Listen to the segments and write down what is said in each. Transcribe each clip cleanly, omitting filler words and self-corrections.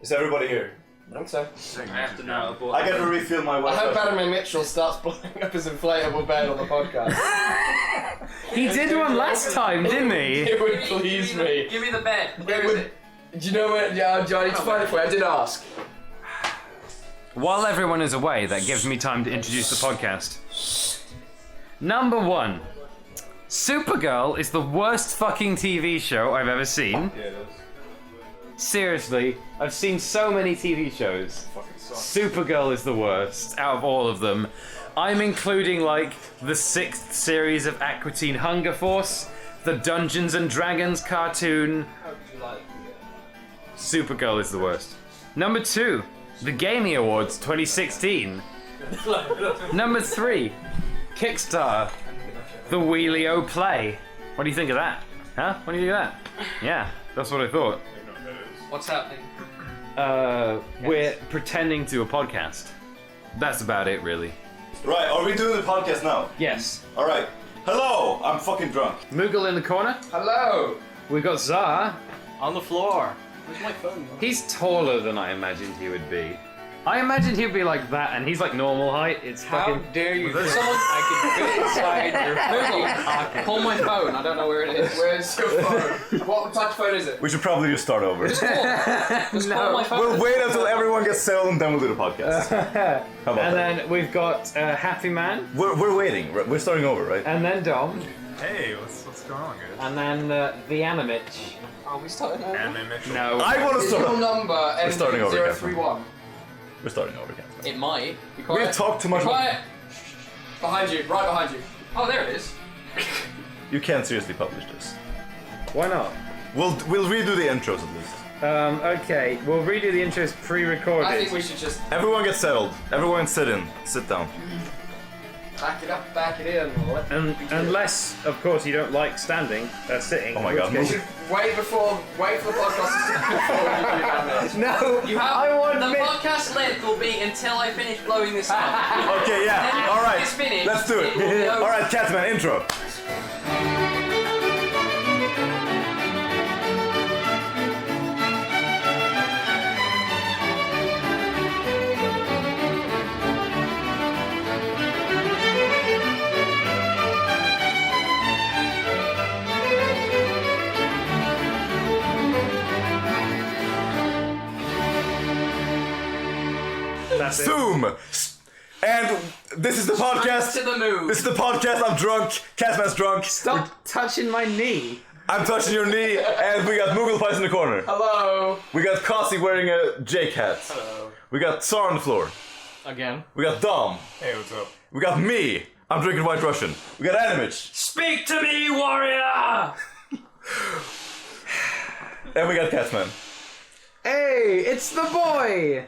Is everybody here? I think so. I have to know. I gotta refill my I water. hope Adam Mitchell starts blowing up his inflatable bed on the podcast. He did one last time, didn't he? It would please me. Give me the bed. Where is it? Do you know where? Yeah, Johnny, it's funny for you. I did ask. While everyone is away, that gives me time to introduce the podcast. Number 1. Supergirl is the worst fucking TV show I've ever seen. Yeah, it is. Seriously, I've seen so many TV shows. Supergirl is the worst out of all of them. I'm including like the 6th series of Aqua Teen Hunger Force, the Dungeons and Dragons cartoon. Supergirl is the worst. Number 2, the Gamey Awards 2016. Number 3, Kickstarter, the Wheelio Play. What do you think of that? Huh? What do you think of that? Yeah, that's what I thought. What's happening? We're pretending to do a podcast. That's about it, really. Right, are we doing the podcast now? Yes. Alright. Hello, I'm fucking drunk. Moogle in the corner. Hello. We've got Zar. On the floor. Where's my phone? He's taller than I imagined he would be. I imagined he'd be like that, and he's like normal height. It's How fucking... dare you? Someone I can fit inside your Google. Pull my phone. I don't know where it is. Where's your phone? What type of phone is it? We should probably just start over. Just pull my phone. We'll wait until everyone gets settled and then we'll do the podcast. How about And that? then we've got Happyman, We're waiting. We're starting over, right? and then Dom, Hey, what's going on, guys? and then the Animitch. Are we starting over? Animitch. No. I want to Is start your over. number ending starting over, 031? We're starting over again. It might. Be quiet. We've talked too much. Quiet. Behind you, right behind you. Oh, there it is. You can't seriously publish this. Why not? We'll redo the intros at least. Okay, we'll redo the intros pre-recorded. I think we should just Everyone get settled. Everyone sit in. Sit down. back it up, back it in. Unless, of course, you don't like sitting. Oh my in which god. case- We should wait for the podcast to start before we do that. No, You have I want the bit- podcast length will be until I finish blowing this up. Okay, Then yeah. when Alright. it's finished, Let's do it. will be over. Alright, Catsman, intro. That's it. Zoom! And this is the podcast. To the moon. This is the podcast. I'm drunk. Catsman's drunk. Stop touching my knee. I'm touching your knee, and we got Moogle Pies in the corner. Hello. We got Kasi wearing a Jake hat. Hello. We got Tsar on the floor. Again. We got Dom. Hey, what's up? We got me. I'm drinking White Russian. We got Animitch. Speak to me, warrior! And we got Catsman. Hey, it's the boy!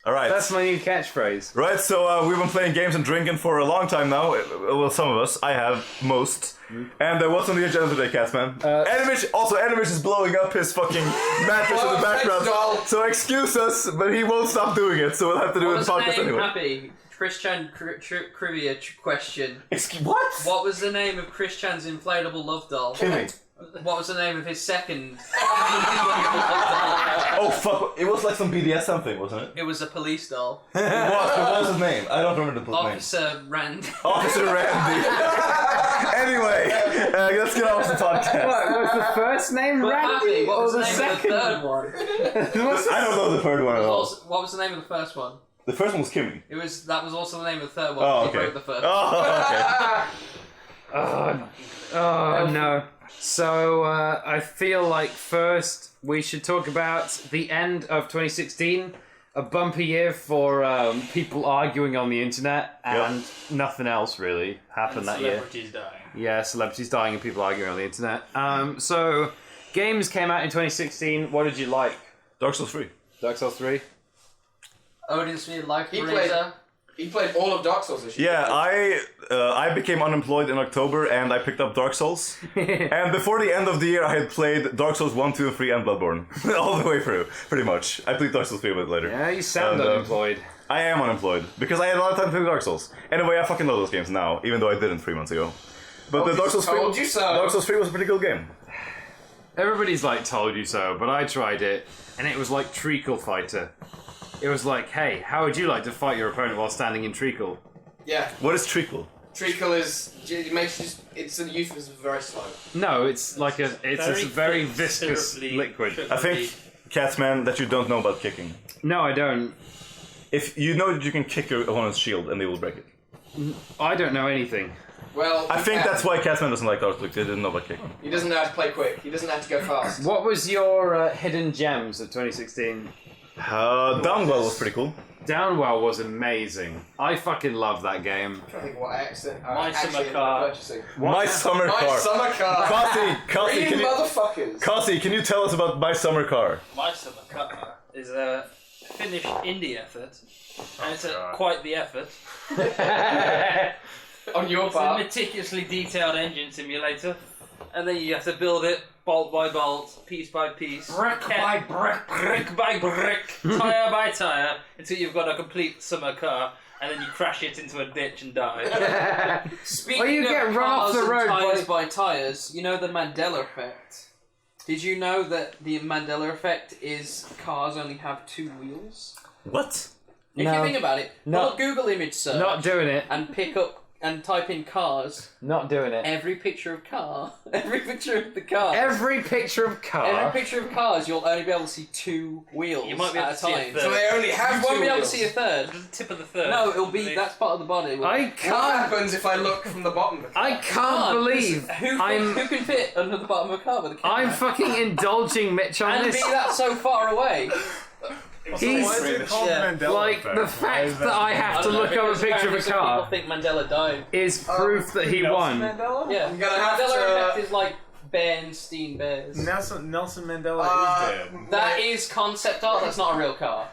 Alright. That's my new catchphrase. Right, so we've been playing games and drinking for a long time now. Well, some of us. I have most. And what's on the agenda today, Catsman? Animitch is blowing up his fucking mattress in the background. Thanks, doll. So excuse us, but he won't stop doing it, so we'll have to do What it in was the the podcast name? anyway. Happy. Christian trivia question. What? What was the name of Christian's inflatable love doll? Kimmy. What was the name of his second? Oh fuck! It was like some BDS something, wasn't it? It was a police doll. What was his name? I don't remember the name. Officer Rand. Officer Randy. Anyway, let's get on with the podcast. What was the first name, But Randy? Happy, what Or was the the name second? of the third one? I don't know the third one at all. What was the name of the first one? The first one was Kimmy. That was also the name of the third one. Oh, He okay. wrote the first. Oh, okay. Oh no. So, I feel like first we should talk about the end of 2016. A bumpy year for people arguing on the internet, and nothing else really happened that year. Celebrities dying. Yeah, celebrities dying and people arguing on the internet. So, games came out in 2016. What did you like? Dark Souls 3. Dark Souls 3? Odin Sphere Life He played- Razor. He played all of Dark Souls this year. Yeah, I became unemployed in October and I picked up Dark Souls. And before the end of the year, I had played Dark Souls 1, 2, and 3 and Bloodborne. All the way through, pretty much. I played Dark Souls 3 a bit later. Yeah, you sound And, unemployed. I am unemployed because I had a lot of time to play Dark Souls. Anyway, I fucking love those games now, even though I didn't 3 months ago. But the Dark Souls 3 Told you so. Dark Souls 3 was a pretty cool game. everybody's like told you so, but I tried it, and it was like Treacle Fighter. It was like, hey, how would you like to fight your opponent while standing in treacle? Yeah. What is treacle? Treacle is it's a euphemism for very slow. No, it's like a very thick, viscous syrupy, liquid. sugary. I think, Catsman, that you don't know about kicking. No, I don't. If you know that you can kick your opponent's shield and they will break it. I don't know anything. Well, I think that's why Catsman doesn't like Dark Look. They didn't know about kicking. he doesn't know how to play quick. He doesn't have to go fast. What was your hidden gems of 2016? Downwell was pretty cool. Downwell was amazing. I fucking love that game. I'm trying to think what I actually My ended summer up car. purchasing. My summer My car. summer car. Kasi, Green can you, motherfuckers. Kasi, can you tell us about my summer car? My summer car is a Finnish indie effort, and it's God. quite the effort. On your It's a part. meticulously detailed engine simulator, and then you have to build it bolt by bolt, piece by piece, brick by brick, tire by tire, until you've got a complete summer car, and then you crash it into a ditch and die. Speaking Or you of get run off cars the and road tires by tires, you know the Mandela effect. Did you know that the Mandela effect is cars only have 2 wheels? What? If No. you think about it, No. pull up Google image search Not doing it. and pick up and type in cars. Not doing it. Every picture of car, every picture of the car. Every picture of car. Every picture of cars, you'll only be able to see 2 wheels You might be able at to see a a time. third. So they only have You won't two be able to wheels. see a third. The tip of the third. No, it'll be that's part of the body. I What can't. happens if I look from the bottom of the car? I can't believe who can fit under the bottom of a car with a camera? I'm fucking indulging Mitch on and this. be that so far away. He's Why is it called Mandela like effect? the Why fact is that I have to don't know, look up a because picture of a apparently some car People think Mandela died. is proof that he won. Mandela? Yeah, I'm gonna have Mandela to- effect is like Bernstein Bears. Nelson Mandela is dead. That is concept art. That's not a real car.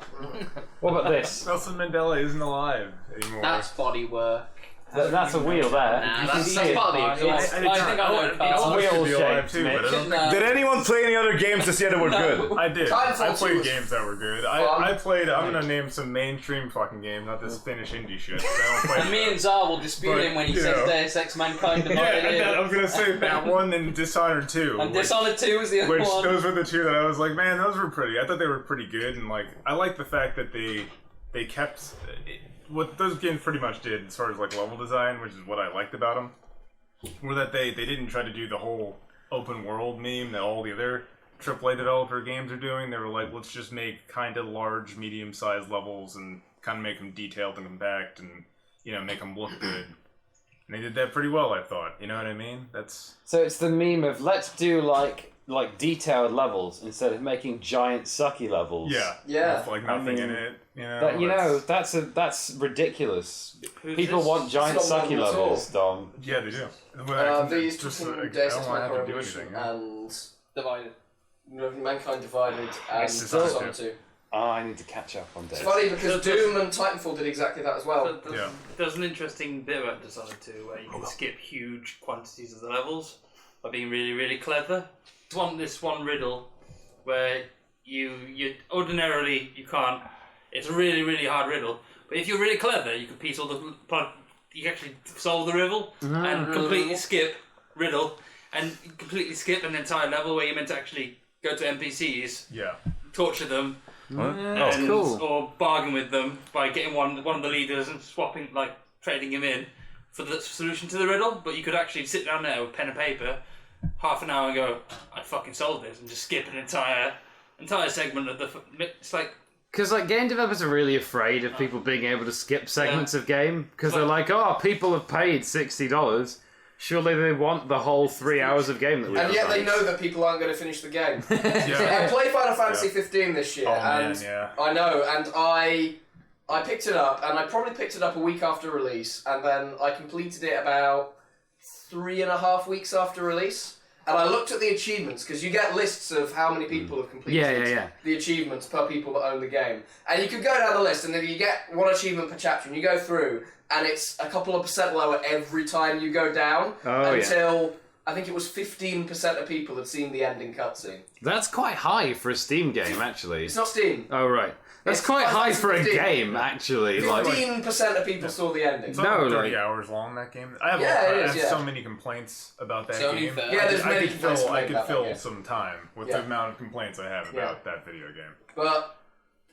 What about this? Nelson Mandela isn't alive anymore. That's body work. That's a wheel there. Nah, You can that's see it. body. I I think I know It's cars. supposed to be wheel alive shaped, too, but I don't No. think... Did anyone play any other games this year that were good? I did. Titanfall I 2 played was games that were good. fun. I played. I'm gonna name some mainstream fucking games, not this Finnish indie shit. 'Cause I don't play And me and Czar will dispute But, him when he you says know. Deus Ex Mankind Yeah, Divided. and then I was gonna say that one and Dishonored 2. And which- Dishonored 2 was the other Which one. those were the two that I was like, man, those were pretty. I thought they were pretty good, and like I like the fact that they kept what those games pretty much did as far as like level design, which is what I liked about them, were that they didn't try to do the whole open world meme that all the other AAA developer games are doing. They were like, let's just make kind of large, medium-sized levels and kind of make them detailed and compact, and make them look good. And they did that pretty well, I thought. You know what I mean? That's So it's the meme of let's do like detailed levels instead of making giant sucky levels. Yeah. with, like nothing in mean, it. That's ridiculous. Who's People this? want giant It's not sucky one at levels, Dom. Yeah, they do. They used to Just, from I Deus don't Ex wanna have Mankind to do Revolution anything, yeah. and Divided. Mankind Divided and It's Dishonored Dishonored 2. Oh, I need to catch up on It's Dead. funny because So Doom and Titanfall did exactly that as well. There's, Yeah. there's an interesting bit about Dishonored 2 where you can skip huge quantities of the levels by being really, really clever. This one riddle where you ordinarily you can't. It's a really, really hard riddle, but if you're really clever, you can piece all the part. You can actually solve the riddle and completely skip riddle and completely skip an entire level where you're meant to actually go to NPCs, Yeah. torture them, That's and, cool. or bargain with them by getting one of the leaders and swapping, like trading him in for the solution to the riddle. But you could actually sit down there with pen and paper, half an hour, and go, "I fucking solved this," and just skip an entire segment of the. It's like Because like game developers are really afraid of people being able to skip segments of game because they're like, oh, people have paid $60. Surely they want the whole 3 hours of game that we And have. yet they know that people aren't going to finish the game. I Yeah. played Final Fantasy 15 this year, Oh, man, and yeah. I know, and I picked it up, and I probably picked it up a week after release, and then I completed it about 3.5 weeks after release. And I looked at the achievements, because you get lists of how many people have completed the achievements per people that own the game. And you could go down the list, and then you get one achievement per chapter, and you go through, and it's a couple of % lower every time you go down, I think it was 15% of people had seen the ending cutscene. That's quite high for a Steam game, actually. It's not Steam. Oh, right. That's It's quite high 15. for a game, actually. Like, 15% of people saw the ending. It's No, only 30 like- hours long, that game. I have, Yeah, it I is, have yeah. so many complaints about that So game. many Yeah, there's I many could complaints fill, I made could about that fill game. some time with Yeah. the amount of complaints I have about that video game. But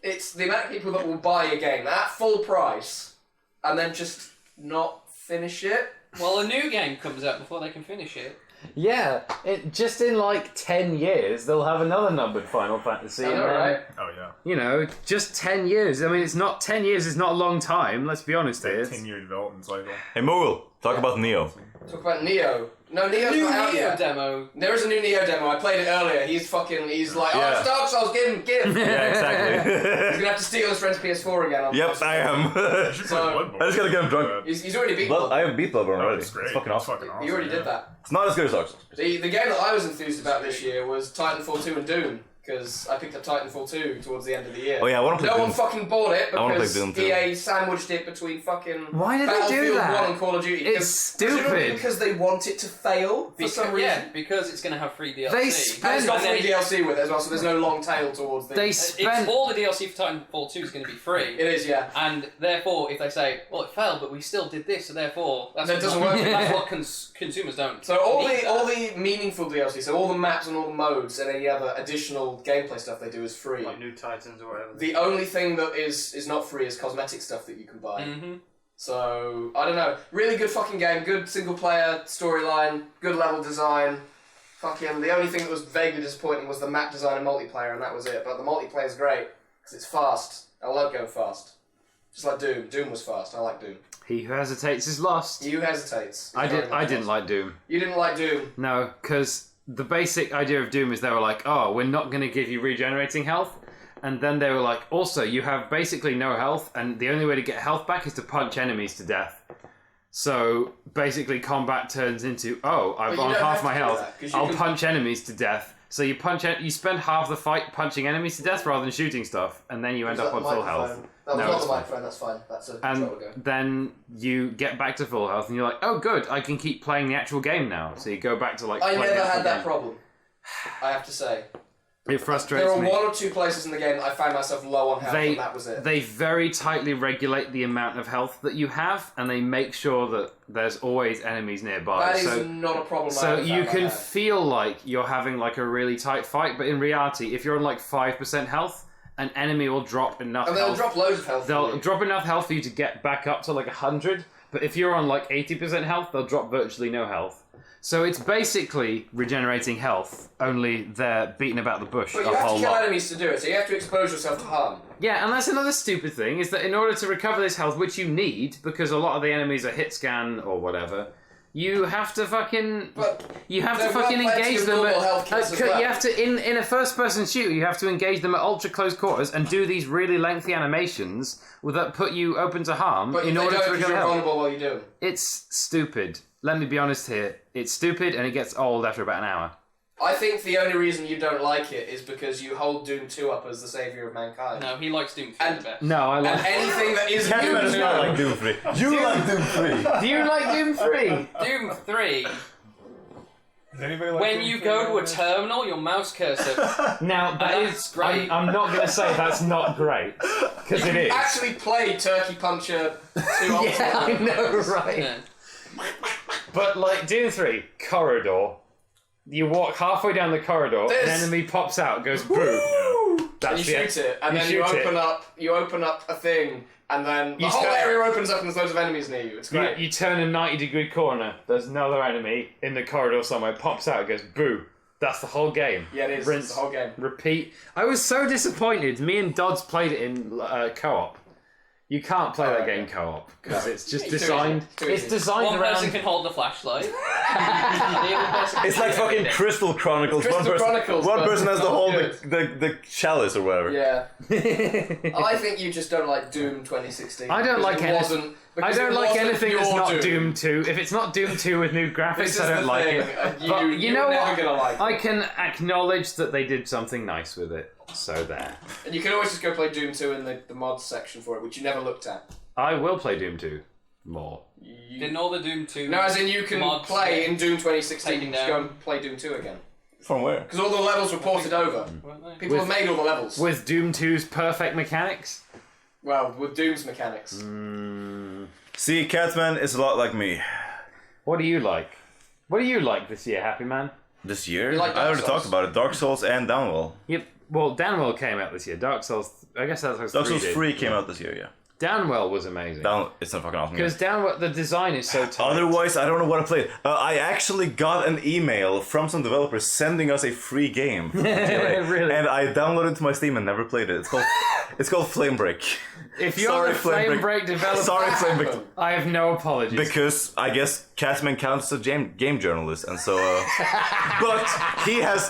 it's the amount of people that will buy a game at full price and then just not finish it. Well, a new game comes out before they can finish it. yeah, just in like 10 years, they'll have another numbered Final Fantasy. I know, and then, right? Oh, yeah. You know, just 10 years. I mean, it's not 10 years is not a long time, let's be honest here. 10-year development cycle. Hey, Moogle, talk about Neo. Talk about Neo. No, Neo's New not out Neo yet. demo. There is a new Neo demo. I played it earlier. He's like, oh, Yeah. it's Dark Souls, give. Yeah, He's exactly. gonna have to steal his friend's PS4 again. Yep, I am. You should play So- Bloodborne. I just gotta get him drunk. He's already beat Blood, one. I have beat Bloodborne Oh, already. it's great. It's fucking awesome. You already did that. It's not as good as Dark Souls. The game that I was enthused about this year was Titanfall 2 and Doom, because I picked up Titanfall 2 towards the end of the year. Oh yeah, I wanna play No Doom. one fucking bought it I wanna play because Doom too. EA sandwiched it between fucking Why did they do Battlefield that? 1 and Call of Duty. It's Presumably stupid. Because they want it to fail for some reason. Yeah, because it's going to have free DLC. They And spent- it's got And free then- DLC with it as well, so there's no long tail towards the... They It's spent... all the DLC for Titanfall 2 is going to be free. It is, yeah. And therefore, if they say, well, it failed, but we still did this, so therefore... That's That doesn't work. That's what consumers don't So all need the all the meaningful DLC, so all the maps and all the modes and any other additional gameplay stuff they do is free. Like New Titans or whatever. The only thing that is not free is cosmetic stuff that you can buy. Mm-hmm. So, I don't know. Really good fucking game, good single player storyline, good level design. Fucking, the only thing that was vaguely disappointing was the map design and multiplayer, and that was it. But the multiplayer is great, because it's fast. I love going fast. Just like Doom. Doom was fast. I like Doom. He who hesitates is lost. You hesitates. I didn't like Doom. You didn't like Doom. No, because the basic idea of Doom is they were like, oh, we're not going to give you regenerating health. And then they were like, also, you have basically no health, and the only way to get health back is to punch enemies to death. So basically, combat turns into, oh, I've But you on don't half have my to do health. that, 'cause you I'll can- punch enemies to death. So you you spend half the fight punching enemies to death rather than shooting stuff, and then you end up on full health. That was No, not it's the fine. microphone, that's fine. That's a And control ago. then you get back to full health, and you're like, oh, good, I can keep playing the actual game now. So you go back to like. I playing the never actual had that game. problem. I have to say. It frustrates There were me. one or two places in the game that I found myself low on health, and that was it. They very tightly regulate the amount of health that you have, and they make sure that there's always enemies nearby. That is so not a problem. I so ever you found I can had. feel like you're having like a really tight fight, but in reality, if you're on like 5% health, an enemy will drop enough And they'll health. drop loads of health. They'll for you. drop enough health for you to get back up to like 100, but if you're on like 80% health, they'll drop virtually no health. So it's basically regenerating health, only they're beating about the bush But a you have to whole kill lot. enemies to do it, so you have to expose yourself to harm. Yeah, and that's another stupid thing, is that in order to recover this health, which you need, because a lot of the enemies are hit scan or whatever, you have to fucking... But You have to there were fucking plenty engage of them normal at... health kits as well. You have to, in a first-person shooter, you have to engage them at ultra-close quarters and do these really lengthy animations that put you open to harm But in they order don't to because recover you're health. vulnerable while you do. It's stupid. Let me be honest here. It's stupid and it gets old after about an hour. I think the only reason you don't like it is because you hold Doom 2 up as the saviour of mankind. No, he likes Doom 3 And- the best. No, I And like... anything that isn't Catsman Doom does 2... not like Doom 3. You like Doom 3. Do you like Doom 3? Doom 3, Does anybody like when Doom you 3? go to a terminal, your mouse cursor... Now, that That's is... great. I'm not going to say that's not great, because it is. Actually play Turkey Puncher 2 Yeah, I know, right? Yeah. But like Doom 3, corridor. You walk halfway down the corridor, an This- enemy pops out, goes boo. and That's you the shoot it, and you then you shoot it. open up a thing, and then the You whole start- area opens up and there's loads of enemies near you. It's You, great. you turn a 90-degree corner, there's another enemy in the corridor somewhere, pops out, goes boo. That's the whole game. Yeah, it is. Rinse, It's the whole game. repeat. I was so disappointed. Me and Dodds played it in co-op. You can't play that game co-op because it's just It's too designed. easy. Too It's easy. designed One person around. can hold the flashlight. The other person It's can like do fucking everything. Crystal Chronicles. Crystal one person, Chronicles, one but person has to not hold good. the chalice or whatever. Yeah. I think you just don't like Doom 2016. I don't because like it any- wasn't- I because don't it like wasn't anything that's your not Doom 2. If it's not Doom 2 with new graphics, This is I don't the like thing, it. and But you you're know never what? gonna like it. I can acknowledge that they did something nice with it. So there. And you can always just go play Doom 2 in the mods section for it, which you never looked at. I will play Doom 2. more. Didn't all the Doom 2... No, as in you can mods play get in Doom 2016, taken you just down? go and play Doom 2 again. From where? Because all the levels were ported over. weren't they? People have made all the levels. With Doom 2's perfect mechanics? Well, with Doom's mechanics. See, Catsman is a lot like me. What do you like? What do you like this year, Happyman? This year? You like I Dark already Souls? talked about it. Dark Souls and Downwell. Yep. Well, Downwell came out this year. Dark Souls... I guess Dark Souls 3 Dark Souls did. 3 came out this year, yeah. Downwell was amazing. It's not fucking awesome. Yeah. Because Downwell, the design is so tight. Otherwise, I don't know what I played. I actually got an email from some developers sending us a free game. Really? And I downloaded it to my Steam and never played it. It's called Flame Break. If you're Sorry, a Flame Break. Break developer, Sorry, Flame Break. I have no apologies. Because I guess Catsman counts as a game journalist, and so. But he has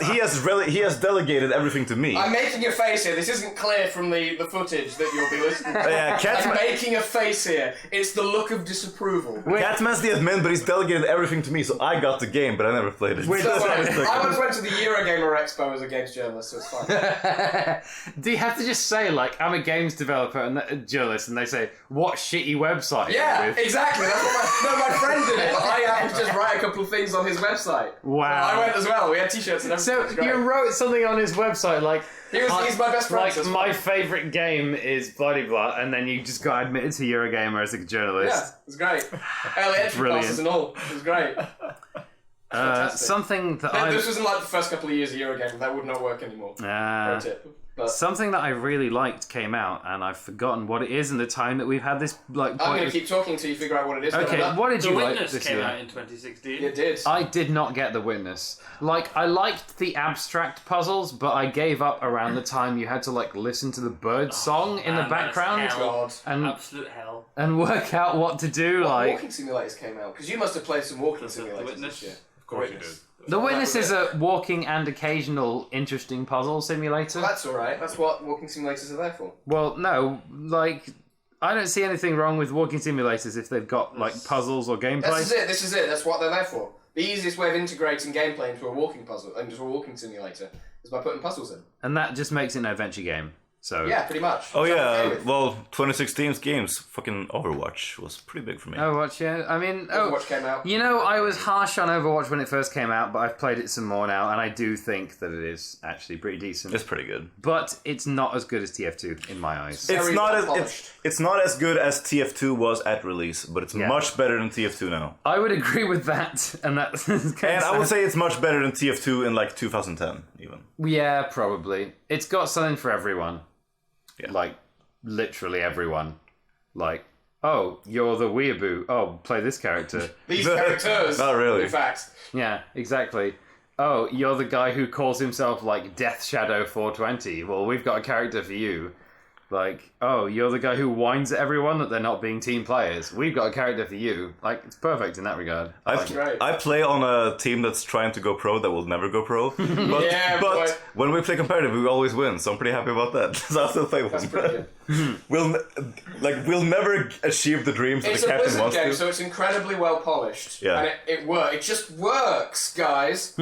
delegated everything to me. I'm making a face here. This isn't clear from the footage that you'll be listening to. Yeah, I'm Catsman. making a face here. It's the look of disapproval. Catsman's the admin, but he's delegated everything to me, so I got the game, but I never played it. So, I once went to the Eurogamer Expo as a games journalist, so it's fine. Do you have to just say, like, I'm a games developer and a journalist, and they say, what shitty website Yeah, are you with? exactly. That's what my friend did it, but I happened to just write a couple of things on his website. Wow. I went as well. We had t-shirts and everything. So It was great. you wrote something on his website like He's my best friend. like so it's my fine. favourite game is blah blah, and then you just got admitted to Eurogamer as a journalist. Yeah, it was great. Early entry Brilliant. passes and all. It was great. Fantastic. Something that This was in like the first couple of years of Eurogamer. That would not work anymore. Pro tip. But something that I really liked came out, and I've forgotten what it is in the time that we've had this like. I'm going to keep talking until you figure out what it is. Okay, what did The you like Witness this came year? out in 2016. You did. I did not get The Witness. Like, I liked the abstract puzzles, but I gave up around the time you had to, like, listen to the bird song in the man, that's background hell. God. Absolute hell. and work out what to do. What Like, walking simulators came out? Because you must have played some walking The simulators Witness. this year. Of course you did. The Witness is a walking and occasional interesting puzzle simulator. Well, that's alright. That's what walking simulators are there for. Well, no, like, I don't see anything wrong with walking simulators if they've got, like, puzzles or gameplay. This is it. That's what they're there for. The easiest way of integrating gameplay into a walking puzzle, into a walking simulator, is by putting puzzles in. And that just makes it an adventure game. So Yeah, pretty much. Oh Which I'm yeah, okay with. well, 2016's games, fucking Overwatch was pretty big for me. Overwatch, yeah. I mean, Overwatch came out. You know, I was harsh on Overwatch when it first came out, but I've played it some more now, and I do think that it is actually pretty decent. It's pretty good. But it's not as good as TF2 in my eyes. It's Very not well as polished. it's not as good as TF2 was at release, but it's Yeah. much better than TF2 now. I would agree with that, and that's And I would say it's much better than TF2 in like 2010 even. yeah, probably. It's got something for everyone. Yeah. Like, literally everyone. Like, oh, you're the weeaboo. Oh, play this character. These characters. Not really. In fact. Yeah, exactly. Oh, you're the guy who calls himself, like, Death Shadow 420. Well, we've got a character for you. Like, oh, you're the guy who whines at everyone that they're not being team players. We've got a character for you. Like, it's perfect in that regard. Great. I play on a team that's trying to go pro that will never go pro. But, Yeah, but boy. when we play competitive, we always win, so I'm pretty happy about that. So I'll still play with That's them. pretty good. We'll never achieve the dreams that It's the a captain Blizzard wants game, to. so it's incredibly well polished. Yeah. And it just works, guys.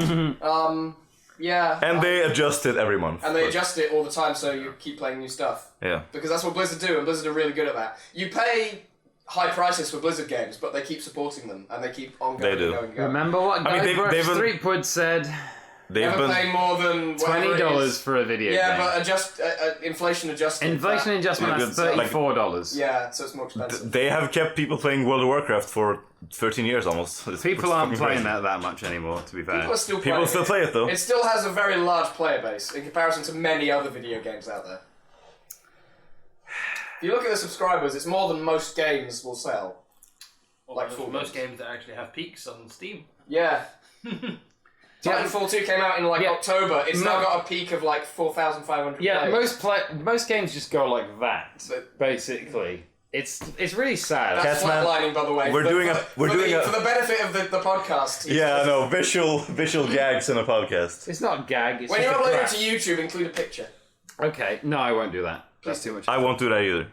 Yeah. And they adjust it every month. And they but- adjust it all the time so you keep playing new stuff. Yeah. Because that's what Blizzard do, and Blizzard are really good at that. You pay high prices for Blizzard games, but they keep supporting them, and they keep on going They do. and going and going. Remember what I mean, Guybrush they've been- Threepwood said? They've Never been pay more than whatever it $20 is. for a video Yeah, game. but adjust inflation adjusted. Inflation that- adjustment, Yeah, that's good. Like- $34. Yeah, so it's more expensive. they have kept people playing World of Warcraft for 13 years almost. People aren't playing that much anymore, to be fair. People are still playing People still it. play it though. It still has a very large player base in comparison to many other video games out there. If you look at the subscribers, it's more than most games will sell. Like full most games. games that actually have peaks on Steam. Yeah. Titanfall 2 came out in like Yeah. October. It's now No. got a peak of like 4,500 Yeah, players. most games just go like that, But- basically. It's really sad. That's Catsman, flatlining, by the way. we're For- doing for a- the- we're for doing the, a- for the benefit of the podcast. Yeah, I know. Visual gags in a podcast. It's not gag, it's When you just a upload it crap. to YouTube, include a picture. Okay, no, I won't do that. That's too much. I won't do that either.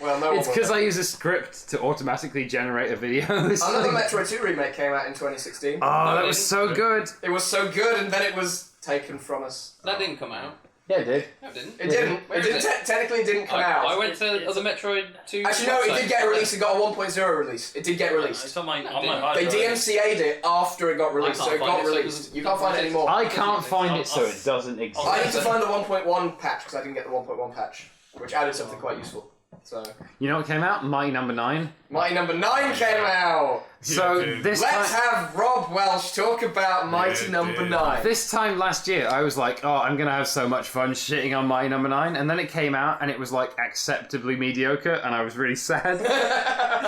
Well, no one It's will. because I use a script to automatically generate a video. Another Metroid 2 remake came out in 2016. Oh, that was so good. It was so good, and then it was taken from us. That didn't come out. Yeah, it did. No, it didn't. It didn't. Where It is didn't. Technically, it didn't come out. I went to other Metroid 2. Actually, no, it websites. did get released. It got a 1.0 release. It did get released. It's on my No, hard They drive. DMCA'd it after it got released, so it got released. You can't find it anymore. I can't find it, so it doesn't exist. I need to find the 1.1 patch because I didn't get the 1.1 patch, which added something quite useful. So, You know what came out? Mighty Number 9. Mighty Number 9 came out. So dude. this Let's time, have Rob Welsh talk about Mighty Yeah, Number dude. 9. this time last year, I was like, oh, I'm gonna have so much fun shitting on Mighty Number 9, and then it came out and it was like acceptably mediocre, and I was really sad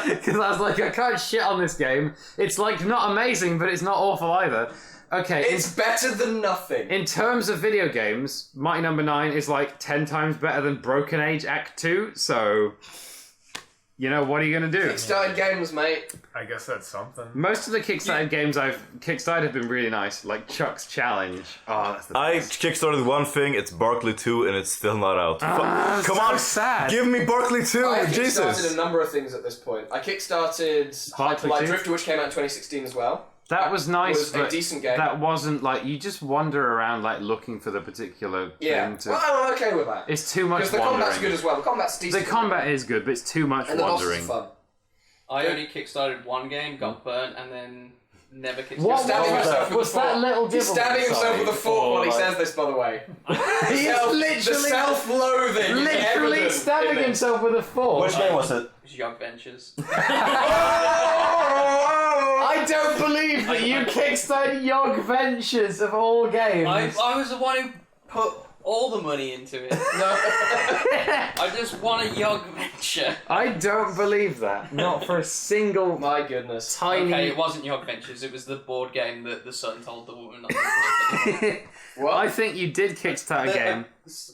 because I was like, I can't shit on this game. It's like not amazing, but it's not awful either. Okay, It's better than nothing. in terms of video games, Mighty Number 9 is like 10 times better than Broken Age Act 2, so you know, what are you gonna do? Kickstarted games, mate. I guess that's something. Most of the Kickstarter games I've kickstarted have been really nice, like Chuck's Challenge. Oh, that's the I best. kickstarted one thing, it's Barkley 2, and it's still not out. Come so on, sad. give me Barkley 2, I kickstarted Jesus! a number of things at this point. I kickstarted Barkley Hyperlight 2? Drifter, which came out in 2016 as well. That was nice, was a but decent game. that wasn't like you just wander around like looking for the particular Yeah. thing to. Well, I'm okay with that. It's too much Because the wandering. combat's good as well. The combat's The decent. combat is good, but it's too much and the bosses wandering. are fun. I only kickstarted one game, got burnt, and then never kickstarted. What? Stabbing was himself with was the fork. that little He's stabbing himself with a fork while he says this, by the way. He is The literally, self-loathing. is literally evident stabbing in it. himself with a fork. Which game was it? It was Young Ventures. I don't believe that you kickstarted Yog Ventures of all games. I was the one who put all the money into it. I just want a Yog Venture. I don't believe that. Not for a single My goodness. tiny. Okay, it wasn't Yog Ventures, it was the board game that the son told the woman not to play. What? I think you did kickstart a game.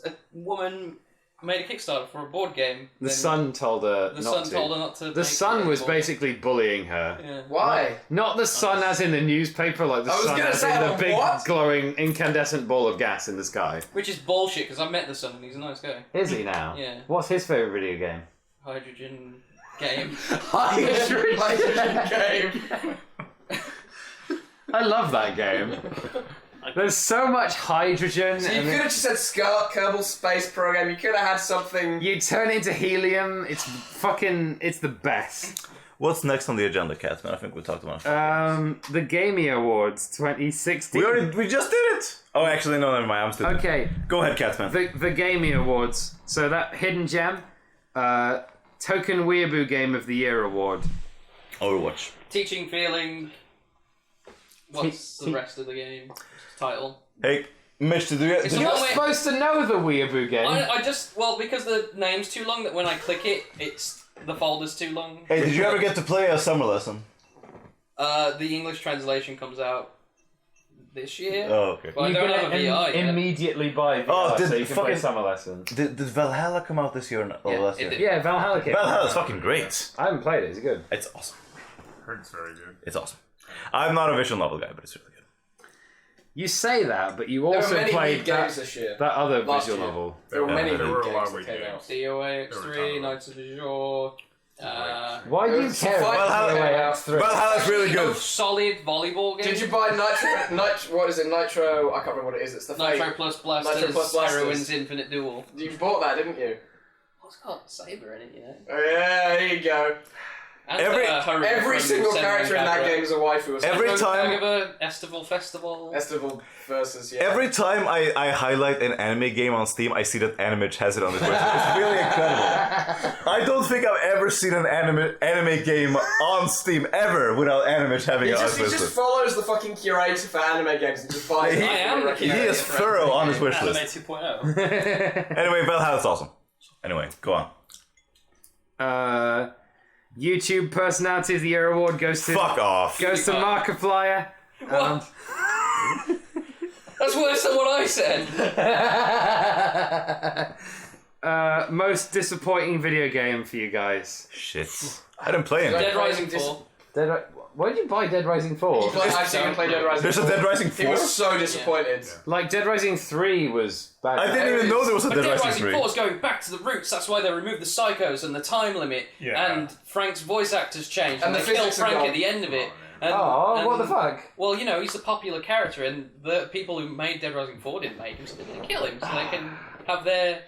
A woman made a Kickstarter for a board game. The then son told her the not son to. told her not to. The make son the was board game. basically bullying her. Yeah. Why? Not the sun as in the newspaper, like the I was sun gonna as say, in the big what? glowing incandescent ball of gas in the sky. Which is bullshit because I met the son and he's a nice guy. Is he now? Yeah. What's his favourite video game? Hydrogen game. Hydrogen game. I love that game. There's so much hydrogen. So you and could have just said Kerbal Space Program. You could have had something. you turn it into helium. It's the best. What's next on the agenda, Catsman? I think we talked about it. The Gamey Awards 2016. We just did it! Oh, actually, no, never mind, I'm still Okay, Go ahead, Catsman. the Gamey Awards. So that Hidden Gem, Token Weeaboo Game of the Year Award. Overwatch. Teaching, feeling. What's the rest of the game title? Hey, Mitch, did you It's did a you- long You're way- supposed to know the Weeaboo game. I just because the name's too long that when I click it, the folder's too long. Hey, did you ever get to play a summer lesson? The English translation comes out this year. Oh, okay. But I don't have a VR yet. immediately buy VR Oh, so you can play fucking- Summer Lesson. Did Valhalla come out this year or not? Yeah, last it year? did. Yeah, Valhalla came. Valhalla's fucking great. I haven't played it. Is it good? It's awesome. Heard it's very good. It's awesome. I'm not a visual novel guy, but it's really good. You say that, but you There were also many played league games this year. that other Last visual year. novel. There were Yeah, many there league were a lot games of that league came games. out. DOA There were X3, tons. Knights of Azure. Why do you Some care fight about Valhalla- DOA X3? Valhalla's really good. Solid volleyball game. Did you buy Nitro? What is it? Nitro? I can't remember what it is. It's the Nitro Fate. plus Blasters, Nitro plus Blasters. Heroines Infinite Duel. You bought that, didn't you? Oh, it's got Saber in it, you know. Oh, yeah, there you go. And Every- Every single character in that game is a waifu. Every time- Estival Festival. Festival versus Every time I highlight an anime game on Steam, I see that Animitch has it on his list. It's really incredible. I don't think I've ever seen an anime game on Steam ever without Animitch having He it on just, his he wish just list. follows the fucking curator for anime games and just buys He- it. I am the He curator is for thorough on his anime wish Anime list. 2.0. Anyway, Valhalla's awesome. Anyway, go on. YouTube Personality of the Year Award goes to Fuck off. Markiplier. What? That's worse than what I said. Most disappointing video game for you guys. Shit. I didn't play it. Dead Rising Dis- 4. Why did you buy Dead Rising 4? I've seen him play Dead Rising. There's a 4. Dead Rising He 4? was so disappointed. Like Dead Rising 3 was bad. I didn't even know there was a But Dead Dead Rising Rising 3. 4 is going back to the roots. That's why they removed the psychos and the time limit. Yeah. And Frank's voice actors changed. And And the they killed physics are Frank gone. at the end of it. Oh, man. What the fuck? Well, you know, he's a popular character, and the people who made Dead Rising 4 didn't make him, so they're going to kill him, so they can have their...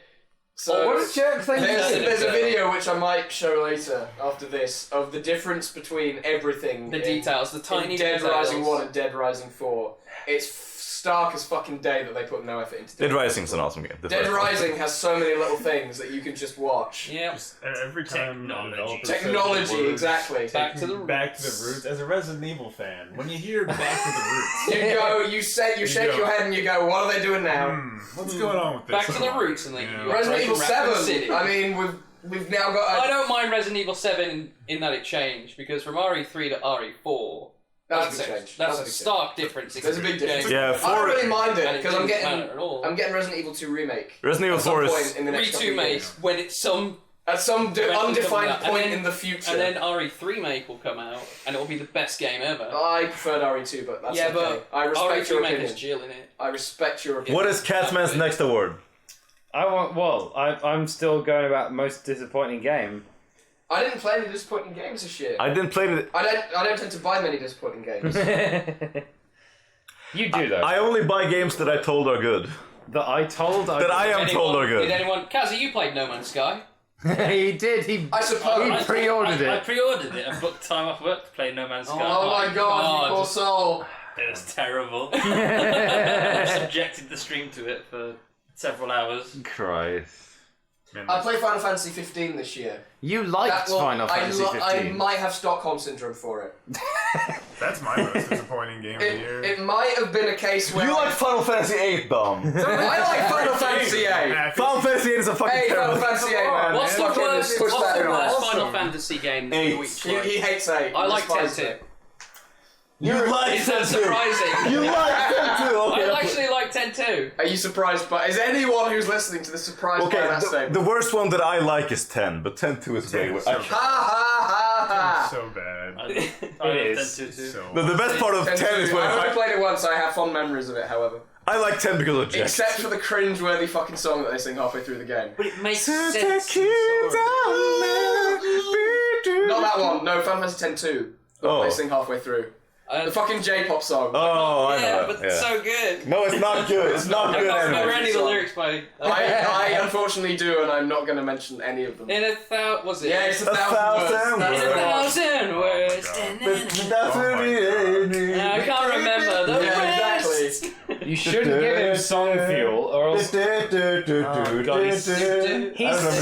So What a jerk thing to do. there's a video which I might show later after this of the difference between everything. The details, the tiny Dead details. Rising 1 and Dead Rising 4. It's stark as fucking day that they put no effort into Dead Rising's an awesome game. Dead Rising has so many little things that you can just watch. Yep. Just every time Technology, exactly. Back to the roots. As a Resident Evil fan, when you hear back to the roots, You go, you shake your head and you go, what are they doing now? What's going on with this? Back to the roots, and they Yeah. can do Resident Evil Raccoon 7. City. I mean, we've now got. I don't mind Resident Evil 7 in that it changed, because from RE3 to RE4, That's a big change. That's a stark difference. There's a big difference. Yeah, I don't really mind it And it because I'm didn't matter getting at all. I'm getting Resident Evil 2 remake. Resident Evil at some 4 is... point in the next couple of Remake years. when it's some At some undefined And point then- in the future. and then RE3 make will come out and it will be the best game ever. I preferred RE2, but that's yeah, okay. but I respect your RE3 make opinion. has Jill in it. I respect your opinion. What is Catsman's next award? I'm still going about most disappointing game. I didn't play any disappointing games this year. I didn't play it. I don't tend to buy many disappointing games. You do though. I only buy games that I told are good. That I told. That I am told are Did good. anyone... Kazi, you played No Man's Sky. He did. I suppose. He pre-ordered I it. pre-ordered it and booked time off work to play No Man's Sky. Oh my god, you poor soul. It was terrible. I subjected the stream to it for several hours. Christ. I played Final Fantasy 15 this year. You liked Final Fantasy 15. I might have Stockholm Syndrome for it. That's my most disappointing game of the year. It might have been a case where... You like Final Fantasy 8, Dom. I like Final Fantasy 8. Final Fantasy 8 is a fucking Hey, terrible... Final Fantasy 8, man. What's the Fucking worst, push what's that the in worst there. Final Fantasy game that Eight. you each like? He hates 8. I like despises 10 it. too. You like Is that 10 too. surprising? You like 10 too. Okay, I actually like 10 too. Are you surprised by... Is anyone who's listening to this surprised by that the statement? worst one that I like is 10, but 10 2 is very... It's so Ha ha ha so bad. I It love is. 10 too. So The best part of 10 is when I've only played it once, I have fond memories of it, however. I like 10 because of Jack. Except for the cringe-worthy fucking song that they sing halfway through the game. But it makes To sense. take in the you story. down, Not that one, no, Final Fantasy 10 2. The one Oh. they sing halfway through. The fucking J-pop song. Oh, I know Yeah, that. but Yeah. so good. No, it's not good. It's not I good can't remember anime. any of the lyrics by... I unfortunately do, and I'm not going to mention any of them. In a thousand... Was it? Yeah, it's A 1,000 words. thousand That's In a the one. thousand words. I I can't remember the Yeah, rest. exactly. You shouldn't give him song fuel, or else he's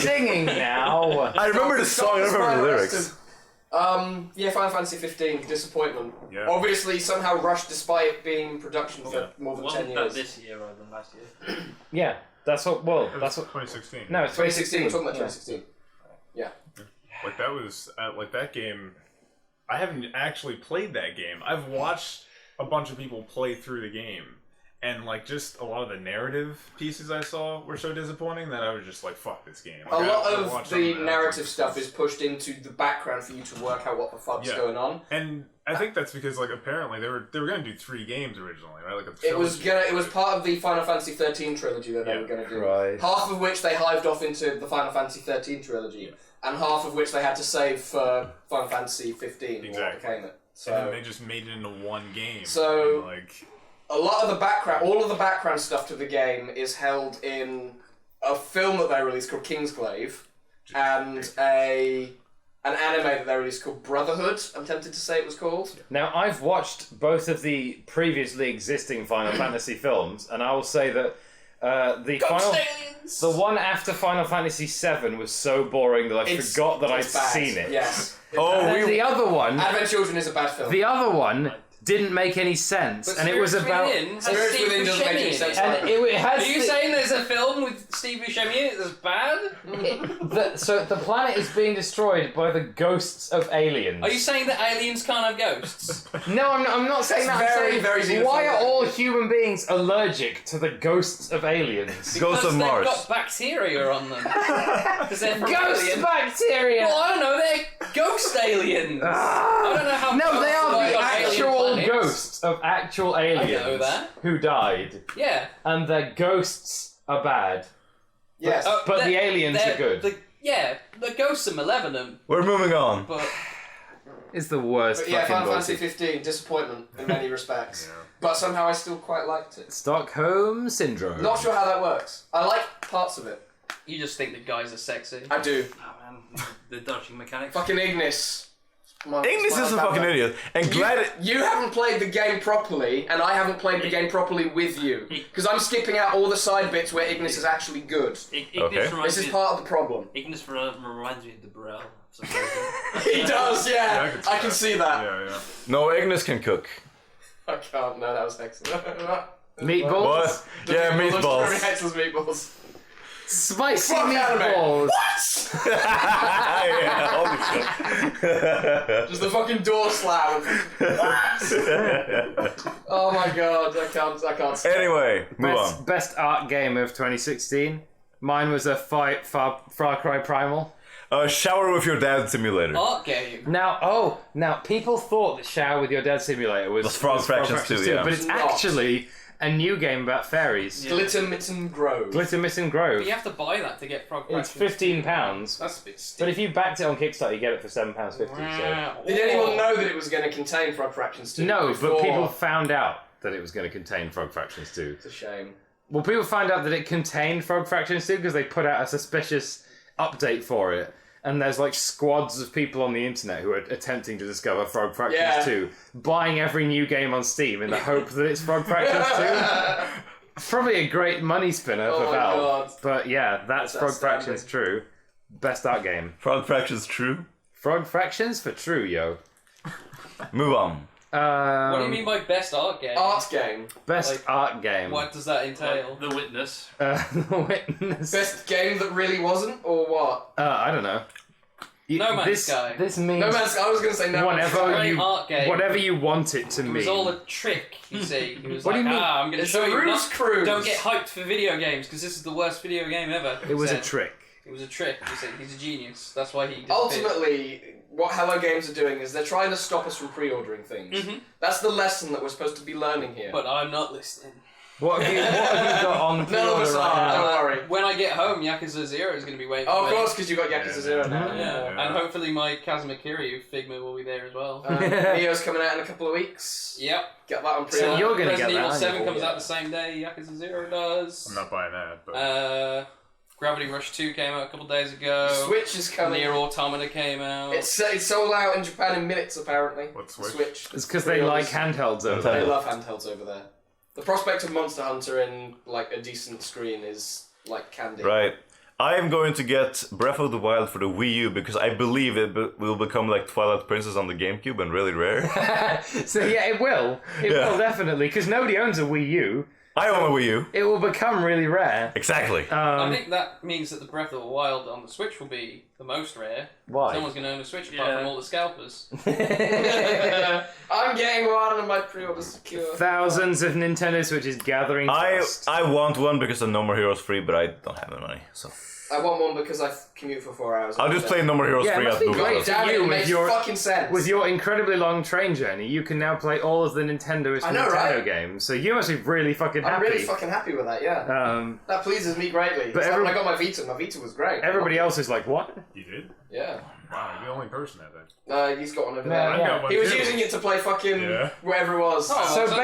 singing now. I remember the song, I don't remember the lyrics. Yeah, Final Fantasy 15, disappointment. Yeah. Obviously, somehow rushed despite being in production for Yeah. more than Wasn't 10 that years. this year rather than last year? Yeah, that's what. Well, It was that's what. 2016. No, it's 2016, we're talking about Yeah. 2016. Like that was like that game. I haven't actually played that game. I've watched a bunch of people play through the game, and like just a lot of the narrative pieces I saw were so disappointing that I was just like, "Fuck this game." A Like, lot I of watched the something narrative else. stuff is pushed into the background for you to work out what the fuck's Yeah. going on. And I think that's because like apparently they were going to do 3 games originally, right? Like a It was trilogy. it was part of the Final Fantasy 13 trilogy that they Yeah. were going to do. Christ. Half of which they hived off into the Final Fantasy 13 trilogy, and half of which they had to save for Final Fantasy 15, or what Exactly. became it. And then So they just made it into one game. So- and, like a lot of the background, all of the background stuff to the game is held in a film that they released called Kingsglaive, and an anime that they released called Brotherhood. I'm tempted to say it was called. Now, I've watched both of the previously existing Final Fantasy films, and I will say that the one after Final Fantasy VII was so boring that I forgot that I'd It's bad. seen it. Yes. And the other one, Advent Children is a bad film. the other one didn't make any sense, But and it was Spirits about. Within has Spirits Steve Within doesn't make any Buscemi in sense. it. And it has. Are you saying there's a film with Steve Buscemi in it that's bad? So the planet is being destroyed by the ghosts of aliens. Are you saying that aliens can't have ghosts? No, I'm not saying That's that. I'm very, saying, very why are xenophobic. all human beings allergic to the ghosts of aliens? Ghosts Because of they've Mars. got bacteria on them. Because they're from Ghost alien. bacteria! Well, I don't know, they're ghost aliens. I don't know how. No, they are ghosts the on alien actual planets. ghosts of actual aliens know that. who died, Yeah. and their ghosts are bad. Yes. But they're- the aliens they're- are good. The ghosts are malevolent, We're moving on. but is the worst But yeah, fucking Final bullshit. Fantasy 15, disappointment in many respects. Yeah. But somehow I still quite liked it. Stockholm Syndrome. Not sure how that works. I like parts of it. You just think the guys are sexy. I do. Oh man, the dodging mechanics. Fucking Ignis. Ignis is a fucking idiot. And glad You haven't played the game properly, and I haven't played the game properly with you. Because I'm skipping out all the side bits where Ignis is actually good. Ignis Okay. reminds This is me- part of the problem. Ignis reminds me of the Burrell. for some reason. He does, yeah. Yeah, I can see that. Yeah. No, Ignis can cook. I can't. No, that was excellent. Meatballs? What? The Yeah, Very meatballs. excellent meatballs. Spicy Fuck anime. meatballs! Yeah, holy shit. Just the fucking door slam. Oh my god, I can't stop. Anyway, move on. Best art game of 2016. Mine was a Far Cry Primal. Shower with your dad simulator. Art game. Now people thought that Shower with Your Dad Simulator was Frog Fractions 2, yeah. but it's It's not. actually a new game about fairies. Yeah. Glitter Mitten Grove. Glitter Missing Grove. But you have to buy that to get Frog It's Fractions. £15. That's a bit steep. But if you backed it on Kickstarter, you get it for £7.50. Wow. Did anyone know that it was going to contain Frog Fractions 2? So. No, before? but people found out that it was going to contain Frog Fractions 2. It's a shame. Well, people found out that it contained Frog Fractions 2 because they put out a suspicious update for it. And there's like squads of people on the internet who are attempting to discover Frog Fractions Yeah. 2, buying every new game on Steam in the hope that it's Frog Fractions 2. Probably a great money spinner Oh for my Valve. God. But yeah, that's Frog outstanding. Fractions True. Best art game. Frog Fractions true? Frog Fractions for True, yo. Move on. What do you mean by best art game? Art game. Best Like, art game. What does that entail? The Witness. Witness. Best game that really wasn't, or what? I don't know. No Man's Sky. This means No Man's Sky. I was going to say No Man's whatever Sky. you, art game. whatever you want it to It mean. was all a trick, you see. He was What do like, you mean? I'm going to It's show a you. ruse cruise. Don't get hyped for video games because this is the worst video game ever. It was a Said. trick. It was a trick. You see. He's a genius. That's why he. disappeared. Ultimately, what Hello Games are doing is they're trying to stop us from pre-ordering things. Mhm. That's the lesson that we're supposed to be learning here. But I'm not listening. What have you got on None of pre-order us right are. now? Don't worry. When I get home, Yakuza 0 is going to be waiting Oh, for of me. course, because you got Yakuza 0 now. Yeah. And hopefully my Kazuma Kiryu Figma will be there as well. Neo's coming out in a couple of weeks. Yep. Get that on So pre-order. you're gonna Resident get that, Evil aren't 7 you? comes out the same day Yakuza 0 does. I'm not buying that, but Gravity Rush 2 came out a couple days ago. Switch is coming. Nier Automata came out. It's sold out in Japan in minutes, apparently. What The Switch? Switch. It's because they like handhelds over They there. love handhelds over there. The prospect of Monster Hunter in like a decent screen is like candy. Right. I am going to get Breath of the Wild for the Wii U because I believe it will become like Twilight Princess on the GameCube and really rare. So yeah, it will. It Yeah. will definitely, because nobody owns a Wii U. I own a Wii U. It will become really rare. Exactly. I think that means that the Breath of the Wild on the Switch will be the most rare. Why? Someone's going to own a Switch apart Yeah. from all the scalpers. I'm getting one and my pre-order secure. Thousands of Nintendo Switches gathering dust. I want one because of No More Heroes 3, but I don't have the money. So I want one because I commute for 4 hours. I'll just play No More Heroes Yeah, it 3 must at be Google. great. God damn it, You it with makes your- fucking sense. With your incredibly long train journey, you can now play all of the Nintendo I know, right? games. So you must be really fucking happy. I'm really fucking happy with that, yeah. That pleases me greatly. But It's like every- when I got my Vita was great. everybody else is like, what? You did? Yeah. Wow, you're the only person at that. He's got one over No, there. I got one He was too. using it to play fucking Yeah. whatever it was. Oh, So that's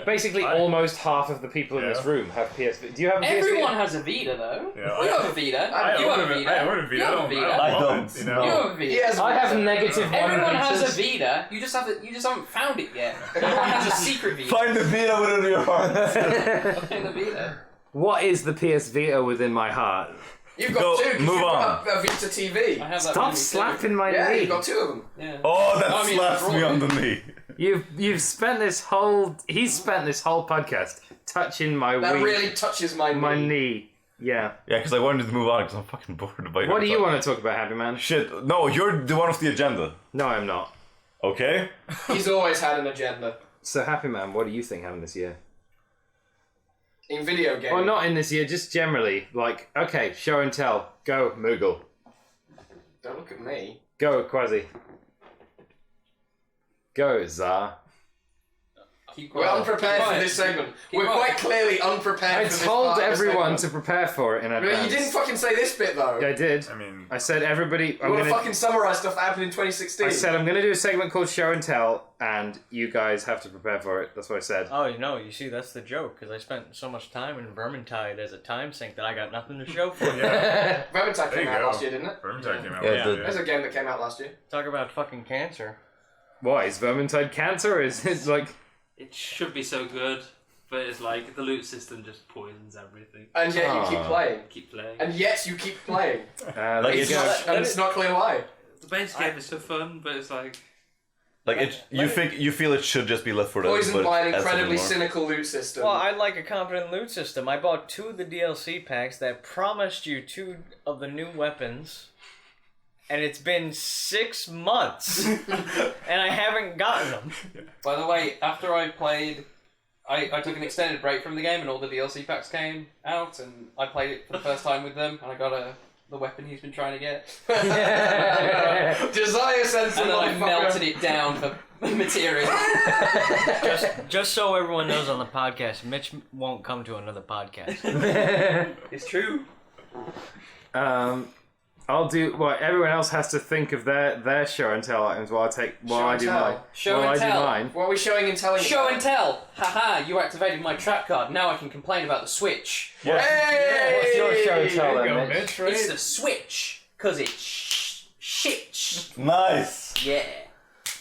basically, almost half of the people in this Yeah. room have PSV. Do you have a Everyone PSV? has a Vita, though. Yeah, You have a Vita. I You have a Vita. I own a Vita. You have a I Vita. don't I want don't. it, you You know? have a He Vita. has I have one. negative one. Everyone has a Vitas. Vita. You just haven't found it yet. Everyone has a secret Vita. Find the Vita within your heart. Find the Vita. What is the PS Vita within my heart? You've got Go, two. 'cause move you've on. got a Vita TV. I have that Stop with me too. slapping my Yeah, knee. you've got two of them. Yeah. Oh, that I mean, slaps me Roy. on the knee. You've spent this whole podcast touching my That wee- really touches my knee. Yeah. Yeah, because I wanted to move on because I'm fucking bored about What do you want to talk about, Happy Man? Shit. No, you're the one of the agenda. No, I'm not. Okay? He's always had an agenda. So, Happy Man, what do you think happened this year? In video games. Or not in this year, just generally. Like, okay, show and tell. Go, Moogle. Don't look at me. Go, Quasi. Go, Zar. Keep We're quiet. unprepared Keep for quiet. this segment. Keep We're quiet. quite clearly unprepared I for this told part of the everyone to segment. prepare for it in But advance. you didn't fucking say this bit though. I did. I mean, I said everybody. You want to fucking summarise stuff that happened in 2016. I said I'm going to do a segment called Show and Tell, and you guys have to prepare for it. That's what I said. Oh, no, you see, that's the joke, because I spent so much time in Vermintide as a time sink that I got nothing to show for you. yeah. Vermintide There came you out go. last year, didn't it? Vermintide came out. Yeah, last the- year. There's a game that came out last year. Talk about fucking cancer. Why is Vermintide cancer? Or is it like? It should be so good, but it's like the loot system just poisons everything. And yet you keep Ah. playing. Keep playing. And yet you keep playing. Like It's It's not clear why. The base game is so fun, but it's like you feel it should just be left for the Poisoned by an adds something incredibly more. cynical loot system. Well, I like a competent loot system. I bought 2 of the DLC packs that promised you 2 of the new weapons, and it's been 6 months, and I haven't gotten them. By the way, after I played, I took an extended break from the game and all the DLC packs came out, and I played it for the first time with them, and I got the weapon he's been trying to get. Desire sensor, And then I motherfucker. melted it down for material. Just so everyone knows on the podcast, Mitch won't come to another podcast. It's true. I'll do. Well, everyone else has to think of their show and tell items while I Show do and tell. mine. Show while and I tell. do mine. What are we showing and telling Show about? and tell. Haha, you activated my trap card. Now I can complain about the Switch. Hey! What's your show and tell There you then, go, Mitch? Mitch, right? It's the Switch. Because it's shit. Nice. Yeah.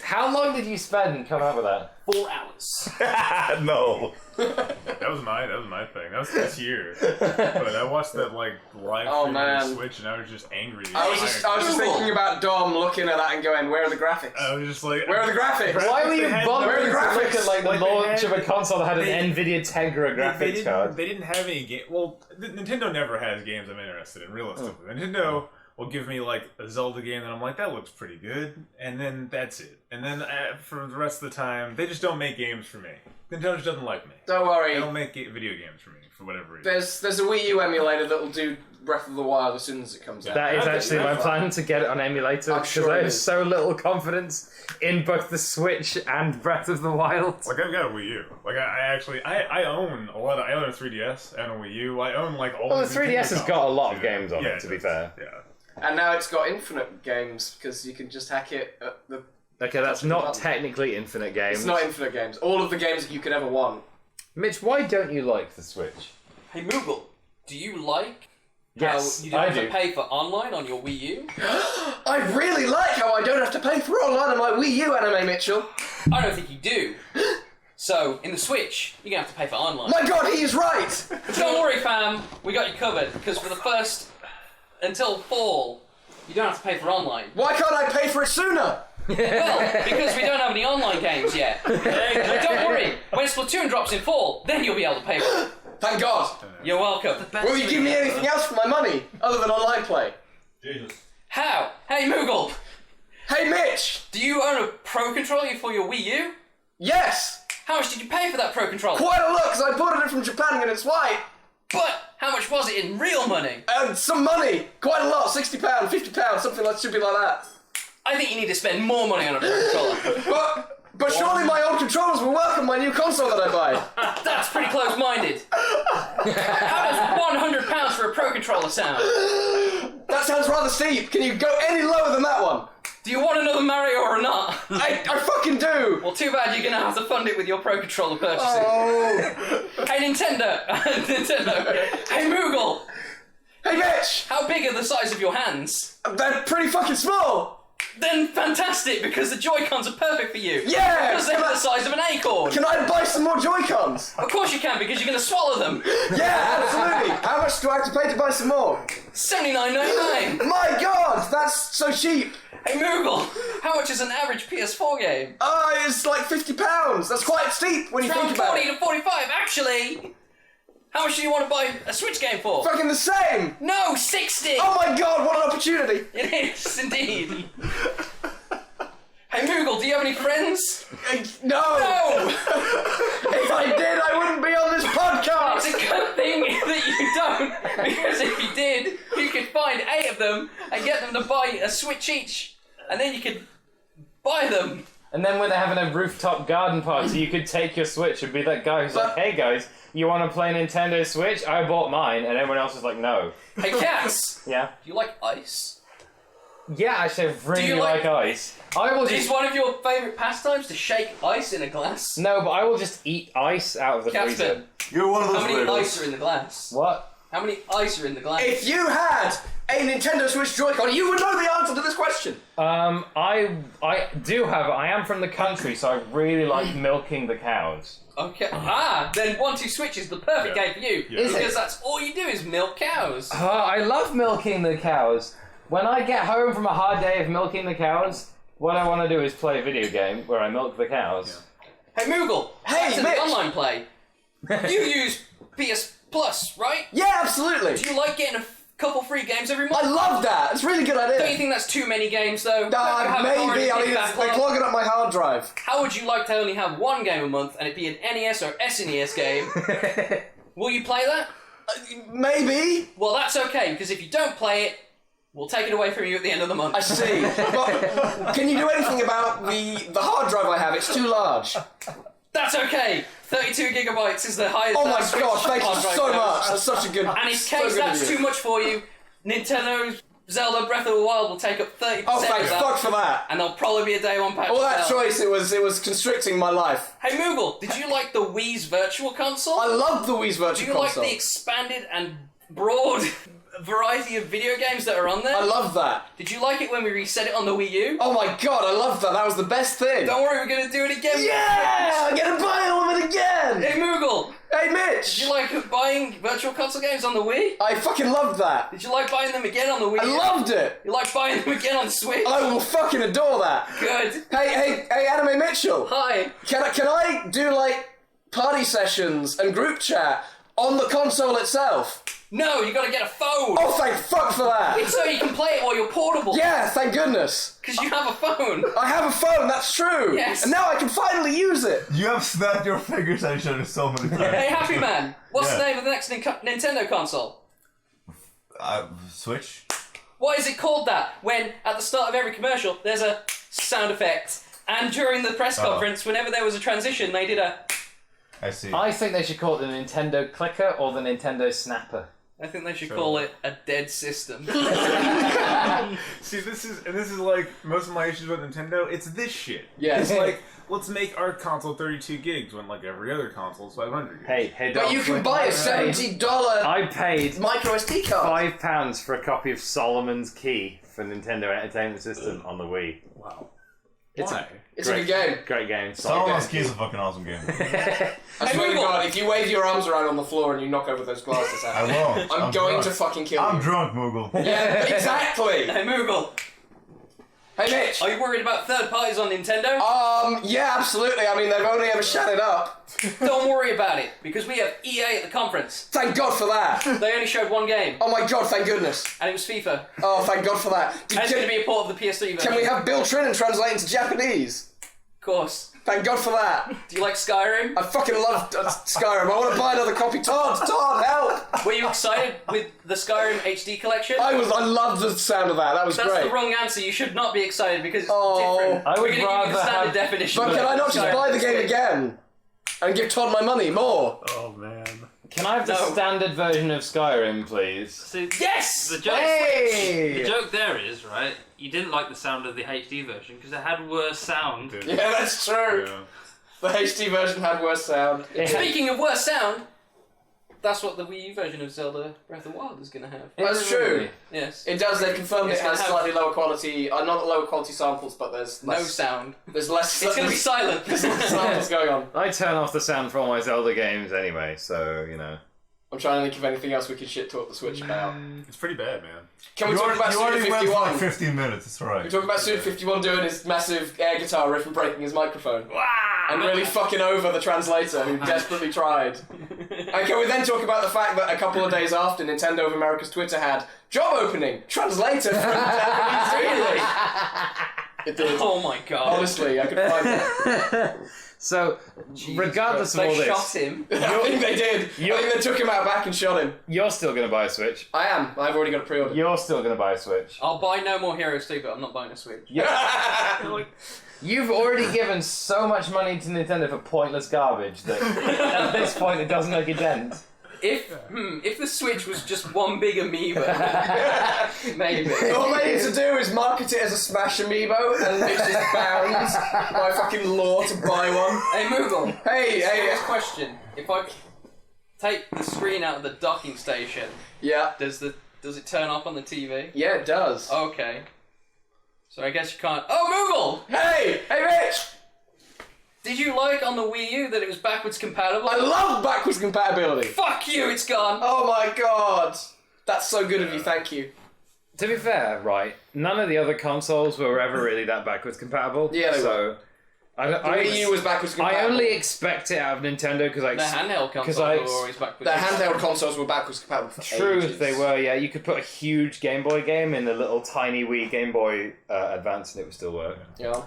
How long did you spend coming up with that? 4 hours. No. That was my thing. That was this year. But I watched that like live Oh, stream on man. the Switch, and I was just angry. I was just thinking about Dom looking at that and going, where are the graphics? I was just like, Where are the graphics? Why were you They had- bothering where to are the look at like the graphics? Like, they launch had- of a console that had they- an NVIDIA Tegra graphics card? They didn't have any game. Well, Nintendo never has games I'm interested in. Realistically, Nintendo will give me like a Zelda game that I'm like, that looks pretty good, and then that's it. And then for the rest of the time, they just don't make games for me. Nintendo just doesn't like me. Don't They worry. don't make video games for me for whatever reason. There's a Wii U emulator that will do Breath of the Wild as soon as it comes out. That is Okay, actually my that's plan to get it on emulator I'm because sure I it have is. so little confidence in both the Switch and Breath of the Wild. Like I've got a Wii U. Like I own a lot. I own a 3DS. I own a Wii U. I own like all. Well, the these 3DS has got a lot of Yeah. games on Yeah, it, to be does. fair. Yeah. And now it's got infinite games because you can just hack it at the. Okay, that's not technically infinite games. It's not infinite games. All of the games that you could ever want. Mitch, why don't you like the Switch? Hey Moogle, do you like Yes, how you don't I have do. to pay for online on your Wii U? I really like how I don't have to pay for online on my Wii U, Anime Mitchell. I don't think you do. So, in the Switch, you're going to have to pay for online. My God, he is right. But don't worry, fam. We got you covered. Because for the first... Until fall, you don't have to pay for online. Why can't I pay for it sooner? Well, because we don't have any online games yet. But don't worry. When Splatoon drops in fall, then you'll be able to pay for it. Thank God. You're welcome. Will you give me anything else for my money other than online play? Jesus. How? Hey, Moogle. Hey, Mitch. Do you own a Pro Controller for your Wii U? Yes. How much did you pay for that Pro Controller? Quite a lot, because I bought it from Japan and it's white. But how much was it in real money? And some money. Quite a lot. £60, £50, something like stupid like that. I think you need to spend more money on a Pro Controller. But surely my old controllers will work on my new console that I buy. That's pretty close-minded. How does £100 for a Pro Controller sound? That sounds rather steep. Can you go any lower than that one? Do you want another Mario or not? I fucking do. Well, too bad you're going to have to fund it with your Pro Controller purchases. Oh. Hey, Nintendo! Hey, Moogle! Hey, Mitch. How big are the size of your hands? They're pretty fucking small. Then fantastic, because the Joy-Cons are perfect for you. Yeah. Because they're the size of an acorn. Can I buy some more Joy-Cons? Of course you can, because you're going to swallow them. Yeah, absolutely. How much do I have to pay to buy some more? $79.99. My God, that's so cheap. Hey, Moogle, how much is an average PS4 game? It's like £50. That's quite steep when you Around think about 40 it. to 45, actually. How much do you want to buy a Switch game for? Fucking the same. No, 60. Oh my God, what an opportunity. It is indeed. Hey, Moogle, do you have any friends? No. No. If I did, I wouldn't be on this It's podcast. a good thing that you don't, because if you did, you could find 8 of them and get them to buy a Switch each, and then you could buy them And then when they're having a rooftop garden party, you could take your Switch and be that guy who's like, hey guys, you want to play Nintendo Switch? I bought mine. And everyone else is like, no. Hey, Cats! Yeah? Do you like ice? Yeah, actually, I really like ice. I will Is just... one of your favourite pastimes to shake ice in a glass? No, but I will just eat ice out of the freezer. Catsman, You're one of those how many weirdos. ice are in the glass? What? How many ice are in the glass? If you had a Nintendo Switch Joy-Con, you would know the answer to this question. I am from the country, so I really like milking the cows. Okay. Then 1-2 Switch is the perfect game for you. Yeah. Because that's all you do is milk cows. I love milking the cows. When I get home from a hard day of milking the cows, what I want to do is play a video game where I milk the cows. Hey, Moogle. Hey, that's an Mitch. online play. You use PS Plus, right? Yeah, absolutely. Do you like getting a couple free games every month? I love that. It's a really good Don't you idea. think that's too many games, though? Don't you have a already Maybe. I big mean, backlog? they're clogging up my hard drive. How would you like to only have one game a month and it be an NES or SNES game? Will you play that? Maybe. Well, that's okay, because if you don't play it, we'll take it away from you at the end of the month. I see. But can you do anything about the hard drive I have? It's too large. That's okay. 32 gigabytes is the highest. Oh my Switch god, thank hard you drive so goes. much. That's such a good... And in so case good of that's you. too much for you, Nintendo's Zelda Breath of the Wild will take up 30% Oh, of thank that. fuck for that. And there'll probably be a day one patch. All that as well. choice, it was constricting my life. Hey Moogle, did you like the Wii's Virtual Console? I love the Wii's Virtual Do you Console. like the expanded and broad variety of video games that are on there? I love that. Did you like it when we reset it on the Wii U? Oh my god, I love that. That was the best thing. Don't worry, we're gonna do it again. Yeah! I'm gonna buy all of it again! Hey Moogle, Hey, Mitch! did you like buying Virtual Console games on the Wii? I fucking loved that. Did you like buying them again on the Wii I U? loved it. You like buying them again on the Switch? I will fucking adore that. Good. Hey, Anime Mitchell. Hi. Can I do, like, party sessions and group chat on the console itself? No, you gotta get a phone. Oh, thank fuck for that. It's so you can play it while you're portable. Yeah, thank goodness. Because you have a phone. I have a phone, that's true. Yes. And now I can finally use it. You have snapped your fingers at each other so many times. Hey, Happyman, what's the Yeah. name of the next Nintendo console? Switch? Why is it called that? When, at the start of every commercial, there's a sound effect. And during the press conference, whenever there was a transition, they did a... I see. I think they should call it the Nintendo Clicker or the Nintendo Snapper. I think they should call it a dead system. See, this is like most of my issues with Nintendo. It's this shit. Yeah. It's like, let's make our console 32 gigs when like every other console is 500 gigs. Hey, But you can buy a $70 I paid micro SD card. £5 for a copy of Solomon's Key for Nintendo Entertainment System on the Wii. Wow. It's Why? It's a good game. Great game. Solomon's Key is a fucking awesome game. I swear to Moogle. God, if you wave your arms around on the floor and you knock over those glasses I at me, won't. I'm going drunk. to fucking kill I'm you. drunk, Moogle. Yeah, exactly. Hey, Moogle, Hey, Mitch. are you worried about third parties on Nintendo? Yeah, absolutely. I mean, they've only ever shut it up. Don't worry about it, because we have EA at the conference. Thank God for that. They only showed one game, Oh my God, thank goodness. and it was FIFA. Oh, thank God for that. And it's going to be a port of the PS3 version. Can we have Bill Trinan translate into Japanese? Of course. Thank God for that. Do you like Skyrim? I fucking love Skyrim. I want to buy another copy. Todd, help! Were you excited with the Skyrim HD collection? I loved the sound of that. That was That's great. the wrong answer. You should not be excited because it's Oh. different. I would We're going to give you the rather standard have- definition. But of can I not just Skyrim buy the game Switch. again? And give Todd my money more? Oh man. Can I have the No. standard version of Skyrim, please? See, Yes! the joke, Hey! the joke there is, right, you didn't like the sound of the HD version because it had worse sound. Yeah, that's true. Yeah. The HD version had worse sound. Speaking of worse sound, that's what the Wii U version of Zelda Breath of the Wild is going to have. That's true. Yes. It does. They confirmed It's it has gonna have- slightly lower quality. Not lower quality samples, but there's No less. sound. There's less. It's going to be silent. there's less samples going on. I turn off the sound for all my Zelda games anyway, so, you know. I'm trying to think of anything else we could shit talk the Switch about. It's pretty bad, man. Can we talk about you Suda already went for like 51? 15 minutes, it's alright. Can we talk about Suda 51 doing his massive air guitar riff and breaking his microphone? Wow! And really fucking over the translator who desperately tried. And can we then talk about the fact that a couple of days after, Nintendo of America's Twitter had job opening, translator from Japanese to English. It did. Oh my god. Honestly, I could find it. So, regardless of all They this, shot him. I think they did. I think they took him out back and shot him. you're still going to buy a Switch. I am. I've already got it pre-ordered. You're still going to buy a Switch. I'll buy No More Heroes 2, but I'm not buying a Switch. You've already given so much money to Nintendo for pointless garbage that at this point it doesn't make a dent. If the Switch was just one big amiibo, maybe. All they need to do is market it as a Smash amiibo, and it's just bound by fucking law to buy one. Hey Moogle. Hey, Question: if I take the screen out of the docking station, Yeah. does it turn off on the TV? Yeah, it does. Okay. So I guess you can't. Oh, Moogle! Hey, Mitch! Did you like on the Wii U that it was backwards compatible? I love backwards compatibility. Fuck you! It's gone. Oh my god. That's so good of you, thank you. To be fair, right, none of the other consoles were ever really that backwards compatible. Yeah, they so The Wii U was backwards compatible. I only expect it out of Nintendo because The handheld consoles were always backwards. The handheld consoles were backwards compatible for True, ages. they were, yeah. You could put a huge Game Boy game in the little tiny Wii Game Boy Advance and it would still work. Yeah.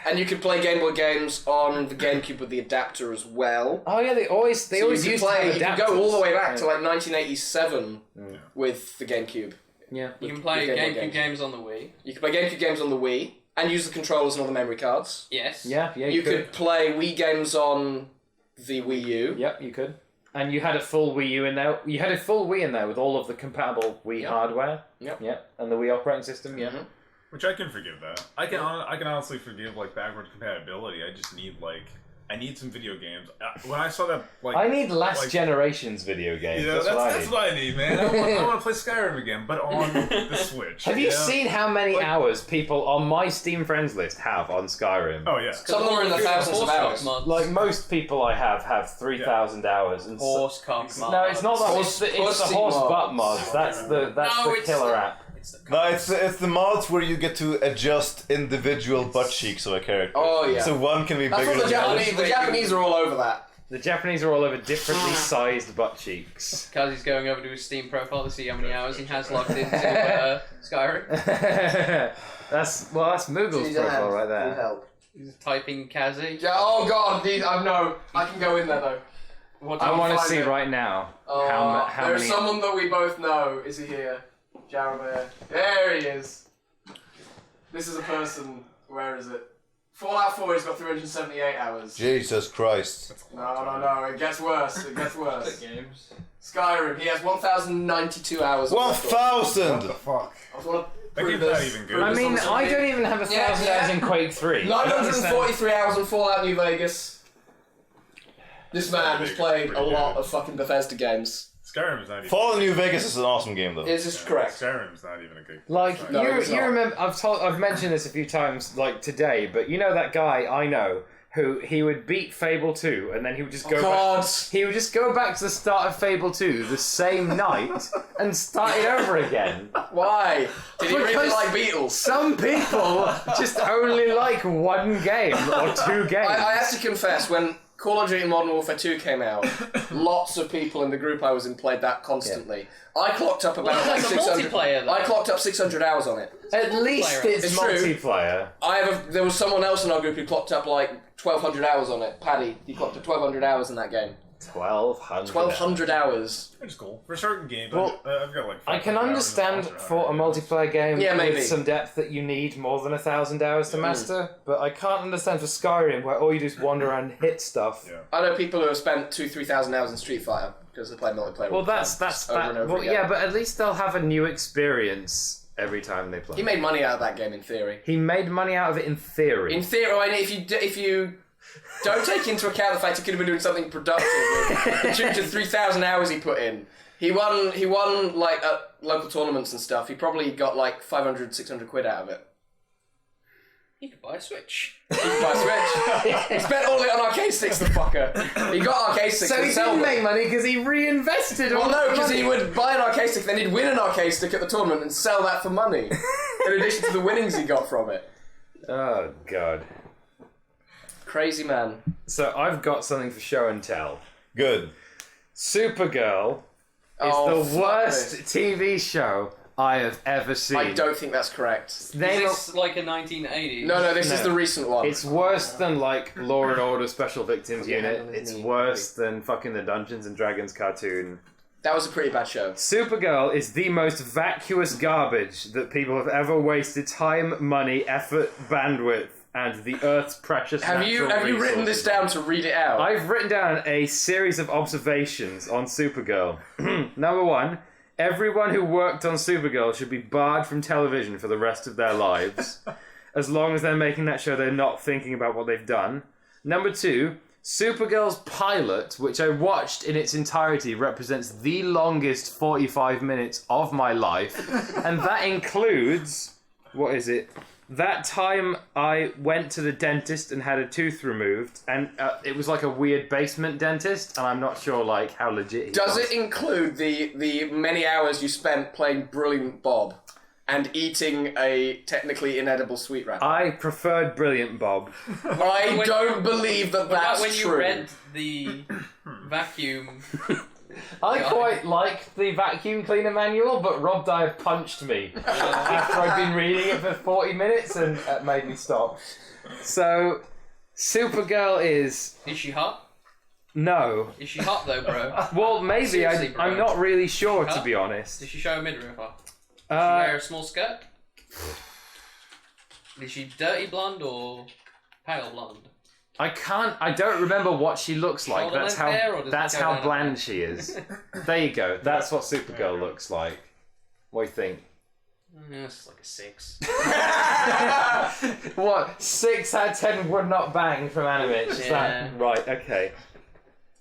And you could play Game Boy games on the GameCube with the adapter as well. Oh yeah, they always So used you could to have you could go all the way back adapters. to like 1987 with the GameCube. Yeah. You can with play Game Boy GameCube games. games on the Wii. You could play GameCube games on the Wii and use the controllers and all the memory cards. Yes. Yeah, You could play Wii games on the Wii U. Yep, you could. And you had a full Wii U in there. You had a full Wii in there with all of the compatible Wii hardware. Yep. Yep. And the Wii operating system. Yeah. Mhm. Which I can forgive that. I can honestly forgive like backward compatibility. I just need I need some video games. When I saw that I need last generation's video games. you know, that's what I need. I need, man. I want to play Skyrim again, but on the Switch. Have you know? seen how many hours people on my Steam friends list have on Skyrim? Oh yeah. Some of them are in the thousands of hours. Mods. Like most people I have 3,000 hours. And Horse cock mods. no, it's not that. It's the Pussy horse mods. butt mods. That's the it's killer the- app. No, it's the mods where you get to adjust individual butt cheeks of a character. Oh, yeah. So one can be That's bigger what than the other. the Japanese are all over that. The Japanese are all over differently sized butt cheeks. Because he's going over to his Steam profile to see how many hours he has logged into Skyrim. that's Moogle's profile right there. Help. He's typing Kazi. Yeah, oh god, I can go in there though. What I want to find see it. right now Oh, how there's many. someone that we both know. Is he here? Jarabert. There he is. This is a person. Where is it? Fallout 4 has got 378 hours. Jesus Christ. No. It gets worse. It gets worse. Games. Skyrim. He has 1,092 hours. on record. 1,000! fuck? I just want to That prove game's not this. even good. Prove I this mean, on I something. don't even have 1,000 Yeah. hours in Quake 3. 943 hours on Fallout New Vegas. This man has played a lot of fucking Bethesda games. Skyrim is not even. Fallout New Vegas is an awesome game, though. Is this correct? Skyrim is not even a good. Like No, you it's not. remember? I've mentioned this a few times, like today. But you know that guy I know who he would beat Fable 2, and then he would just go God. back. He would just go back to the start of Fable 2 the same night and start it over again. Why? Did he really Because- like Beatles? Some people just only like one game or two games. I have to confess, when Call of Duty Modern Warfare 2 came out, lots of people in the group I was in played that constantly. I clocked up about Well, like that's a 600. multiplayer, though. I clocked up 600 hours on it. At least Multiplayer. it's It's true. multiplayer. There was someone else in our group who clocked up like 1,200 hours on it. Paddy, he clocked up 1,200 hours in that game. 1,200. 1,200 hours. It's cool for certain games. Well, I've got like. I can 500 hours in understand Monster for a Hunter. multiplayer game Yeah, maybe. with some depth that you need more than 1,000 hours to master, but I can't understand for Skyrim where all you do is wander around and hit stuff. Yeah. I know people who have spent 2,000-3,000 hours in Street Fighter because they play multiplayer. Well, all the that's time, that's over and that. over Well, again. yeah, but at least they'll have a new experience every time they play. He made money out of that game in theory. He made money out of it in theory. In theory, I mean, if you don't take into account the fact he could have been doing something productive with the 3,000 hours he put in. He won like at local tournaments and stuff. He probably got like 500, 600 quid out of it. You could buy a Switch. He could buy a Switch. He spent all of it on arcade sticks, the fucker. He got arcade sticks so and he sell didn't them. make money because he reinvested all Well, no, the because money. he would buy an arcade stick, then he'd win an arcade stick at the tournament and sell that for money. In addition to the winnings he got from it. Oh, God. Crazy man. So I've got something for show and tell. Good. Supergirl is Oh, the fuck worst this. TV show I have ever seen. I don't think that's correct. Is this like a 1980s? No, this is No. the recent one. It's worse than like Law and Order Special Victims Unit. It's worse than fucking the Dungeons and Dragons cartoon. That was a pretty bad show. Supergirl is the most vacuous garbage that people have ever wasted time, money, effort, bandwidth, and the Earth's precious Have you natural written this resources down to read it out? I've written down a series of observations on Supergirl. Number one, everyone who worked on Supergirl should be barred from television for the rest of their lives. As long as they're making that show, they're not thinking about what they've done. Number two, Supergirl's pilot, which I watched in its entirety, represents the longest 45 minutes of my life. And that includes, what is it? That time I went to the dentist and had a tooth removed, and it was like a weird basement dentist, and I'm not sure like how legit he Does was. it include the many hours you spent playing Brilliant Bob and eating a technically inedible sweet wrapper? I preferred Brilliant Bob. I don't believe that that's when true. you read the vacuum. I quite liked the vacuum cleaner manual, but Rob Dyer punched me after I'd been reading it for 40 minutes, and it made me stop. So, Supergirl is... Is she hot? No. Is she hot though, bro? Well, maybe. Seriously, bro. I'm not really sure, to Huh? be honest. Did she show a midriff off? Did she wear Uh, a small skirt? Is she dirty blonde or pale blonde? I don't remember what she looks like. Shoulder That's length hair, or does that's it go how down bland she is. There you go. That's what Supergirl looks like. What do you think? It's like a 6. What? 6 out of 10 would not bang from Animitch. Is that Yeah. right? Okay.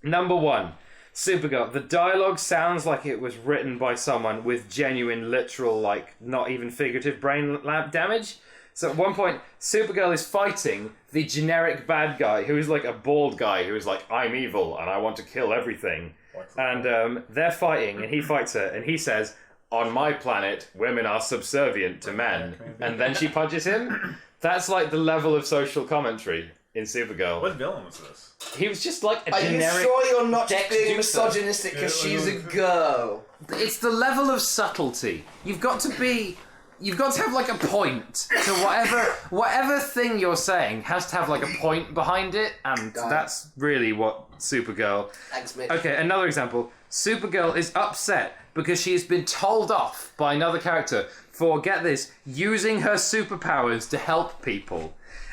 Number 1, Supergirl. The dialogue sounds like it was written by someone with genuine, literal, like not even figurative brain lab damage. So at one point, Supergirl is fighting the generic bad guy who is like a bald guy who is like, I'm evil and I want to kill everything. And they're fighting and he fights her and he says, on my planet, women are subservient to men. And then she punches him. That's like the level of social commentary in Supergirl. What villain was this? He was just like a Are you generic... sure you're not just Dex being Ducer? misogynistic because she's a girl? It's the level of subtlety. You've got to have like a point to whatever thing you're saying has to have like a point behind it, and that's really what Supergirl. Thanks, Mitch. Okay, another example. Supergirl is upset because she has been told off by another character for, get this, using her superpowers to help people.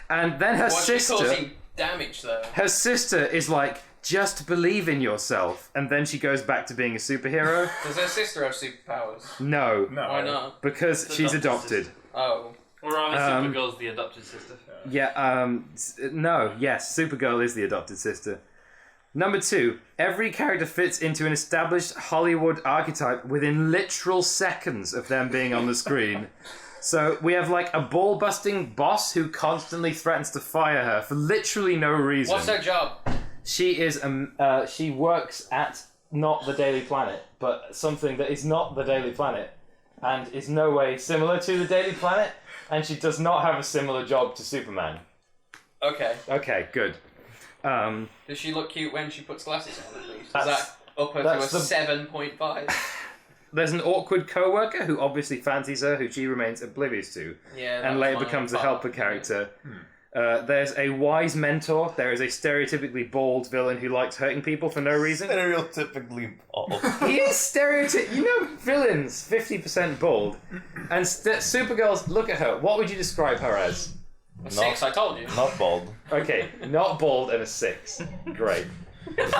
And then her What's she sister... causing damage though? Her sister is like, just believe in yourself. And then she goes back to being a superhero. Does her sister have superpowers? No. No. Why not? Because The she's adopted adopted. Oh. Or rather, Um, Supergirl's the adopted sister. No, yes, Supergirl is the adopted sister. Number 2, every character fits into an established Hollywood archetype within literal seconds of them being on the screen. So we have like a ball-busting boss who constantly threatens to fire her for literally no reason. What's her job? She is she works at not the Daily Planet, but something that is not the Daily Planet, and is no way similar to the Daily Planet, and she does not have a similar job to Superman. Okay. Okay, good. Does she look cute when she puts glasses on at least? Is That's- that up her to a that's the- 7.5? There's an awkward co-worker who obviously fancies her, who she remains oblivious to, Yeah. and that's later my becomes a part. helper character. There's a wise mentor. There is a stereotypically bald villain who likes hurting people for no reason. Stereotypically bald. He is stereotypical. You know, villains 50% bald, and Supergirl's. Look at her. What would you describe her as? A 6, I told you. Not bald. Okay, not bald and a 6. Great. Pretty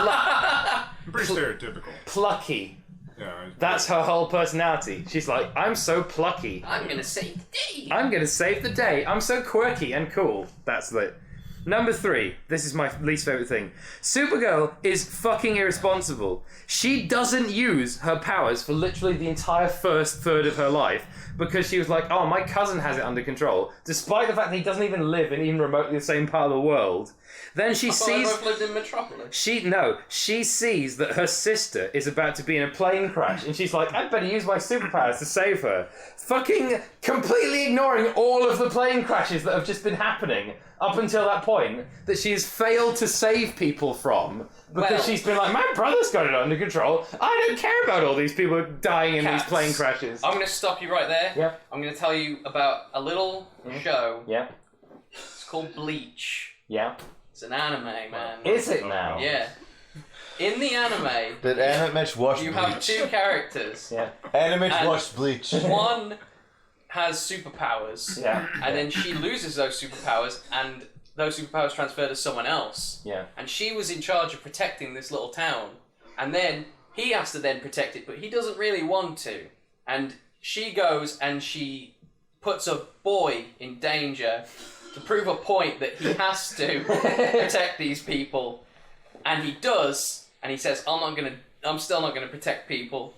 stereotypical. Plucky. Yeah. That's her whole personality. She's like, I'm so plucky. I'm gonna save the day. I'm gonna save the day. I'm so quirky and cool. That's it. Number 3. This is my least favorite thing. Supergirl is fucking irresponsible. She doesn't use her powers for literally the entire first third of her life because she was like, oh, my cousin has it under control, despite the fact that he doesn't even live in even remotely the same part of the world. Then she I thought they sees... both lived in Metropolis. She sees that her sister is about to be in a plane crash, and she's like, I'd better use my superpowers to save her. Fucking completely ignoring all of the plane crashes that have just been happening up until that point that she has failed to save people from because she's been like, my brother's got it under control. I don't care about all these people dying in these plane crashes. I'm going to stop you right there. Yeah. I'm going to tell you about a little show. Yeah. It's called Bleach. Yeah. It's an anime, man. Is it now? Yeah. In the anime, Did Animitch watch you Bleach? have two characters. Yeah. Animitch And- watched Bleach. One has superpowers, Yeah. and then she loses those superpowers, and those superpowers transfer to someone else. Yeah. And she was in charge of protecting this little town, and then he has to then protect it, but he doesn't really want to. And she goes and she puts a boy in danger to prove a point that he has to protect these people. And he does, and he says, I'm still not gonna protect people,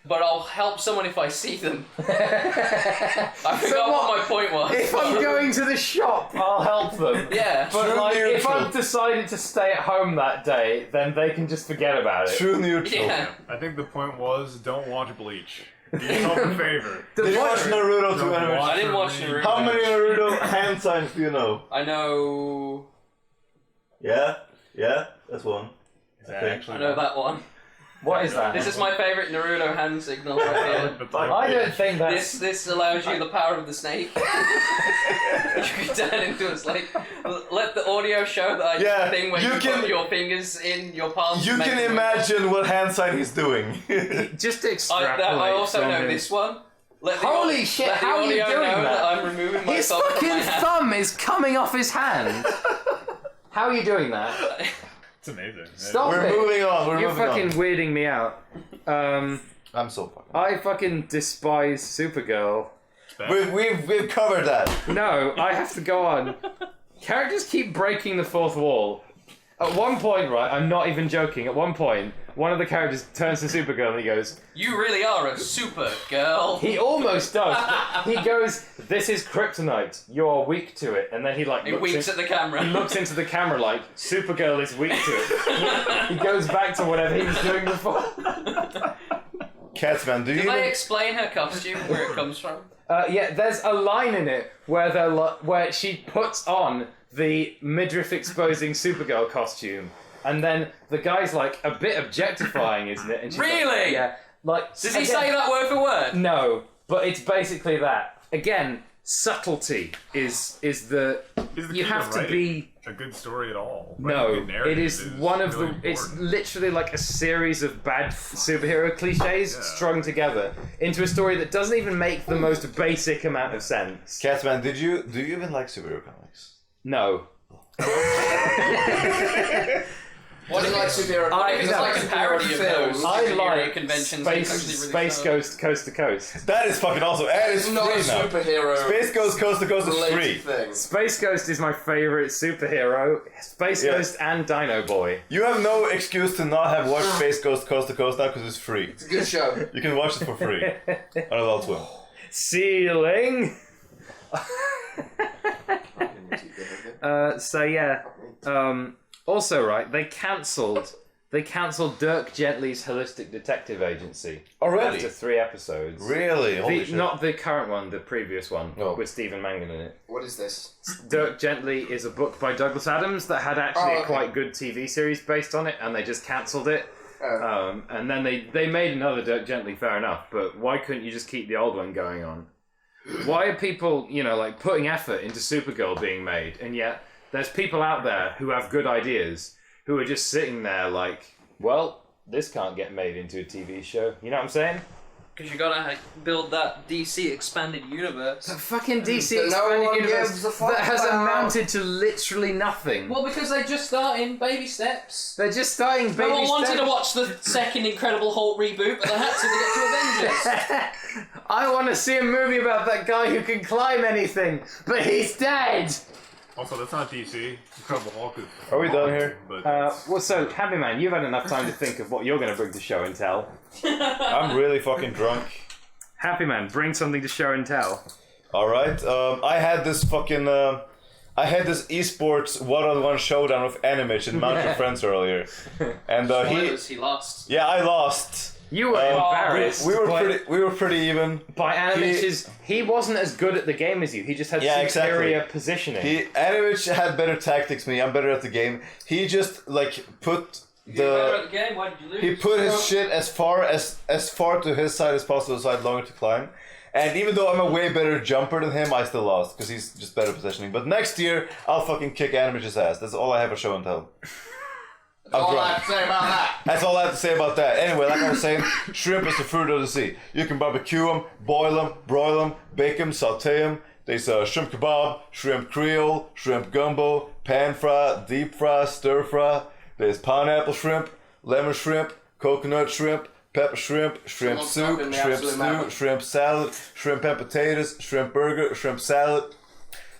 but I'll help someone if I see them. I forgot what my point was. If I'm going to the shop, I'll help them. Yeah. But True like, if neutral. I've decided to stay at home that day, then they can just forget about it. True neutral. Yeah. I think the point was, don't watch Bleach. Do yourself a favor. The Did you watch point- Naruto to Don't Animitch? watch I didn't watch for Naruto. How many Naruto hand signs do you know? I know. Yeah? Yeah? That's one. Is that Okay. actually I know that one. What is that? This is my favourite Naruto hand signal right here. I don't think that's... This allows you the power of the snake. You can turn into a snake. Let the audio show that Yeah, thing where you you can- put your fingers in your palms. You to make can them- imagine what hand sign he's doing. Just I extrapolate also from know his- this one. Let the Holy au- shit, let the how are you audio doing know that? I'm removing His myself from my fucking hand. thumb is coming off his hand. How are you doing that? It's amazing. Stop We're it. moving on. We're You're moving fucking on. weirding me out. I'm so fucking. I fucking despise Supergirl. We've covered that. No, I have to go on. Characters keep breaking the fourth wall. At one point, right, I'm not even joking, at one point, one of the characters turns to Supergirl and he goes, You really are a super girl. he almost does, but he goes, this is kryptonite, you're weak to it. And then he like He winks at the camera. he looks into the camera like, Supergirl is weak to it. He goes back to whatever he was doing before. Catsman, do you Did they even... explain her costume, where it comes from? Yeah, there's a line in it where where she puts on the midriff exposing Supergirl costume, and then the guy's like a bit objectifying, isn't it? And she's like, Really? yeah. Like, Does he say that word for word? No, but it's basically that. Again, subtlety is the Is the you key have to writing be. a good story at all. No, Writing a narrative it is one of really the. It's important. literally like a series of bad superhero cliches Yeah. strung together into a story that doesn't even make the most basic amount of sense. Catsman, do you even like superhero comics? No. What is like superhero? I- It's no, like It's a a parody of those I superhero like conventions. Space, It's actually really Space fun. Ghost Coast to Coast. That is fucking awesome. And it's It's not a free now. superhero. Space Ghost Coast to Coast is free. related thing. Space Ghost is my favourite superhero. Space Yeah. Ghost and Dino Boy. You have no excuse to not have watched Space Ghost Coast to Coast now because it's free. It's a good show. You can watch it for free on Adult Swim. Ceiling! So yeah. Also, right, they cancelled Dirk Gently's Holistic Detective Agency. Oh, really? After 3 episodes. Really? Holy shit. Not the current one, the previous one, Oh. with Stephen Mangan in it. What is this? Dirk Gently is a book by Douglas Adams that had actually Oh, a okay. quite good TV series based on it, and they just cancelled it. Oh. And then they made another Dirk Gently, fair enough, but why couldn't you just keep the old one going on? Why are people, like putting effort into Supergirl being made, and yet there's people out there who have good ideas who are just sitting there like, well, this can't get made into a TV show. You know what I'm saying? Because you gotta build that DC expanded universe. The fucking DC That no expanded one universe gives a fuck that has about. amounted to literally nothing. Well, because they're just starting baby steps. They're just starting baby No one wanted steps. to watch the second Incredible Hulk reboot, but they had to get to Avengers. I want to see a movie about that guy who can climb anything, but he's dead. Also, that's not DC. Incredible Hulk is. Are we done here? But Well, so Happyman, you've had enough time to think of what you're going to bring to show and tell. I'm really fucking drunk. Happyman, bring something to show and tell. Alright, I had this fucking, I had this esports one-on-one showdown with Animitch and Mountain Friends earlier. And Spoilers, he lost. yeah, I lost. You were embarrassed. We were pretty even. By Animitch's, he wasn't as good at the game as you. He just had superior positioning. Animitch had better tactics than me. I'm better at the game. He just put better at the game. Why did you lose? He put his shit as far to his side as possible, so I had longer to climb. And even though I'm a way better jumper than him, I still lost because he's just better positioning. But next year, I'll fucking kick Animitch's ass. That's all I have for show and tell. That's all I have to say about that. That's all I have to say about that. Anyway, like I was saying, shrimp is the fruit of the sea. You can barbecue them, boil them, broil them, bake them, saute them. There's shrimp kebab, shrimp creole, shrimp gumbo, pan fry, deep fry, stir fry. There's pineapple shrimp, lemon shrimp, coconut shrimp, pepper shrimp, shrimp soup, shrimp stew, shrimp salad, shrimp and potatoes, shrimp burger, shrimp salad.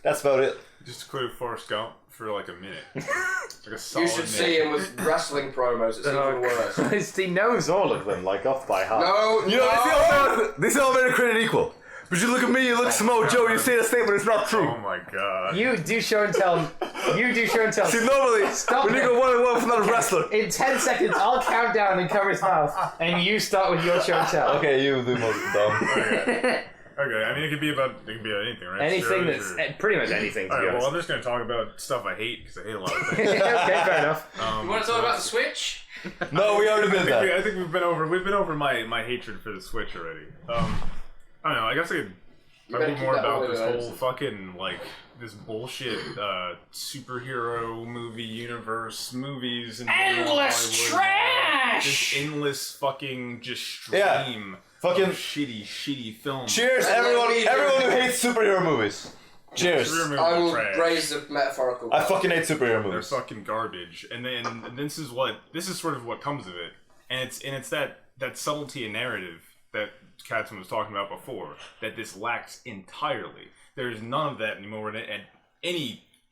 That's about it. Just include Forrest Gump for like a minute. Like a solid You should see him with wrestling promos. It's even worse. He knows all of them, like off by heart. No, You know, they say all men are created equal. But you look at me, you look Samoa Joe, you say the statement, it's not true. Oh my god. You do show and tell. See, normally, when you go 1-on-1 with another wrestler. In 10 seconds, I'll count down and cover his mouth, and you start with your show and tell. Okay, you do most dumb. Okay, I mean, it could be about anything, right? Anything Shows that's pretty much anything, to be Alright, well, I'm honest. just going to talk about stuff I hate, because I hate a lot of things. Okay, fair enough. You want to talk about the Switch? No, we already did that. I think we've been over my hatred for the Switch already. I don't know, I guess I could talk a little more about this whole fucking, this bullshit superhero movie universe, movies and Endless trash! This endless fucking just stream Yeah. Fucking shitty films. Cheers, everyone who hates superhero movies. Cheers. Superhero movies I are will trash. raise the metaphorical. I fucking hate superhero They're movies. fucking garbage. And then this is sort of what comes of it. And it's that subtlety in narrative that Catsman was talking about before, that this lacks entirely. There's none of that anymore at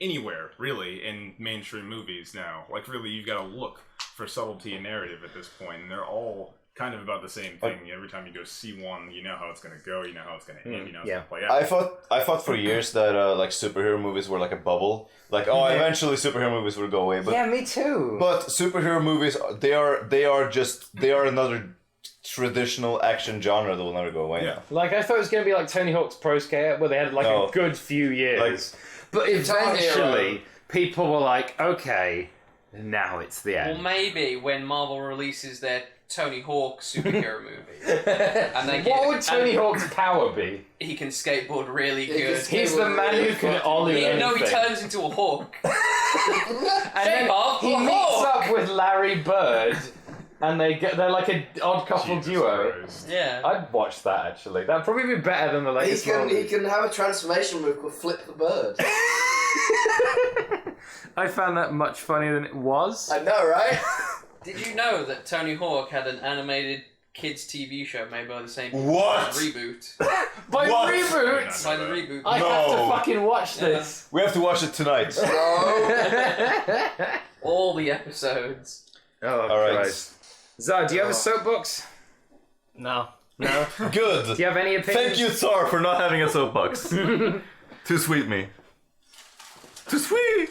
anywhere, really, in mainstream movies now. Like, really, you've got to look for subtlety in narrative at this point, and they're all kind of about the same thing. Every time you go see one, you know how it's going to go, you know how it's going to end, you know how it's going to play out. I thought for years that superhero movies were like a bubble. Like, eventually superhero movies would go away. But, Yeah, me too. But superhero movies, they are another traditional action genre that will never go away. Yeah. Like, I thought it was going to be like Tony Hawk's Pro Skater, where they had a good few years. But eventually, people were like, okay, now it's the end. Well, maybe when Marvel releases their Tony Hawk superhero movie, and they What would Tony Hawk's power be? He can skateboard really good. He's the man who can ollie anything. No, he turns into a hawk. And then Shape-off, he a meets hawk. up with Larry Bird, and they're like an odd couple Jesus duo. Christ. Yeah. I'd watch that actually. That'd probably be better than the latest He one. can have a transformation move called Flip the Bird. I found that much funnier than it was. I know, right? Did you know that Tony Hawk had an animated kids TV show made by the same people? What? Reboot. By What? reboot! By the reboot. I have to fucking watch this. We have to watch it tonight. No. All the episodes. Oh, All right. Christ. Zah, do you have a soapbox? No. No? Good. Do you have any opinions? Thank you, Tsar, for not having a soapbox. Too sweet, me. Too sweet.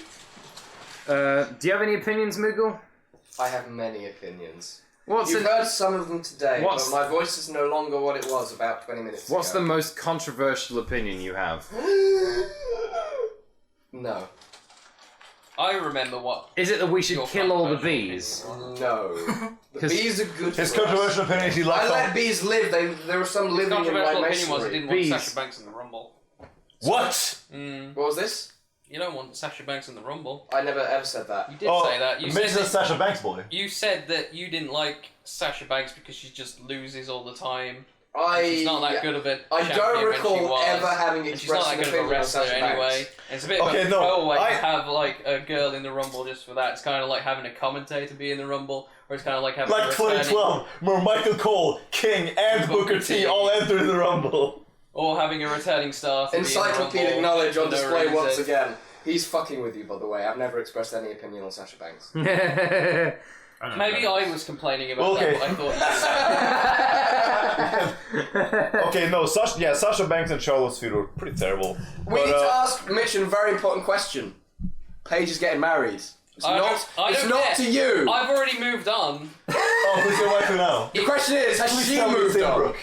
Do you have any opinions, Moogle? I have many opinions. What's You've the heard some of them today, What's- but my voice is no longer what it was about 20 minutes What's the ago. most controversial opinion you have? No. I remember what. Is it that we should Your kill all the controversial bees? No. The 'Cause bees are good His for us. controversial opinion is he likes I all... let bees live. There were some living in my Controversial opinion was I masonry. didn't want Bees. Sasha Banks in the Rumble. What? What was this? You don't want Sasha Banks in the Rumble. I never ever said that. You did say that. You said Mrs. that, Sasha Banks boy. you said that you didn't like Sasha Banks because she just loses all the time. I She's not that good of a I champion don't when she recall was, ever having and she's not expressed that an good of a opinion on wrestler Sasha anyway. Banks. And it's a bit Okay, of a no, throwaway I- to have like a girl in the Rumble just for that. It's kind of like having a commentator be in the Rumble, or it's kind of like having Like a returning- 2012, where Michael Cole, King, and Booker T all entered the Rumble. or having a returning star. To be in the Encyclopedic Rumble knowledge for on no display reason. once again. He's fucking with you, by the way. I've never expressed any opinion on Sasha Banks. I don't Maybe know. I was complaining about Okay. that, but I thought Okay, no, Sasha Banks and Charlotte's feud were pretty terrible. We need to ask Mitch a very important question. Paige is getting married. It's not to you. I've already moved on. Oh, who's your waifu now? The question is, has she Tell me moved on? Brooke.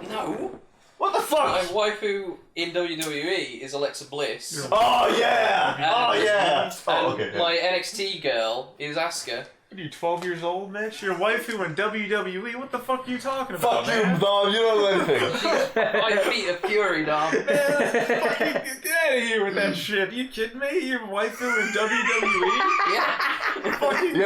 No. What the fuck? My waifu in WWE is Alexa Bliss. Oh yeah! Oh yeah! And Oh, okay. my NXT girl is Asuka. What are you, 12 years old, Mitch? Your waifu in WWE? What the fuck are you talking about, Fuck you, man? Dom. You don't know anything. My feet are fury, Dom. Man, fucking get out of here with that shit. You kidding me? Your waifu in WWE? Yeah. Fucking You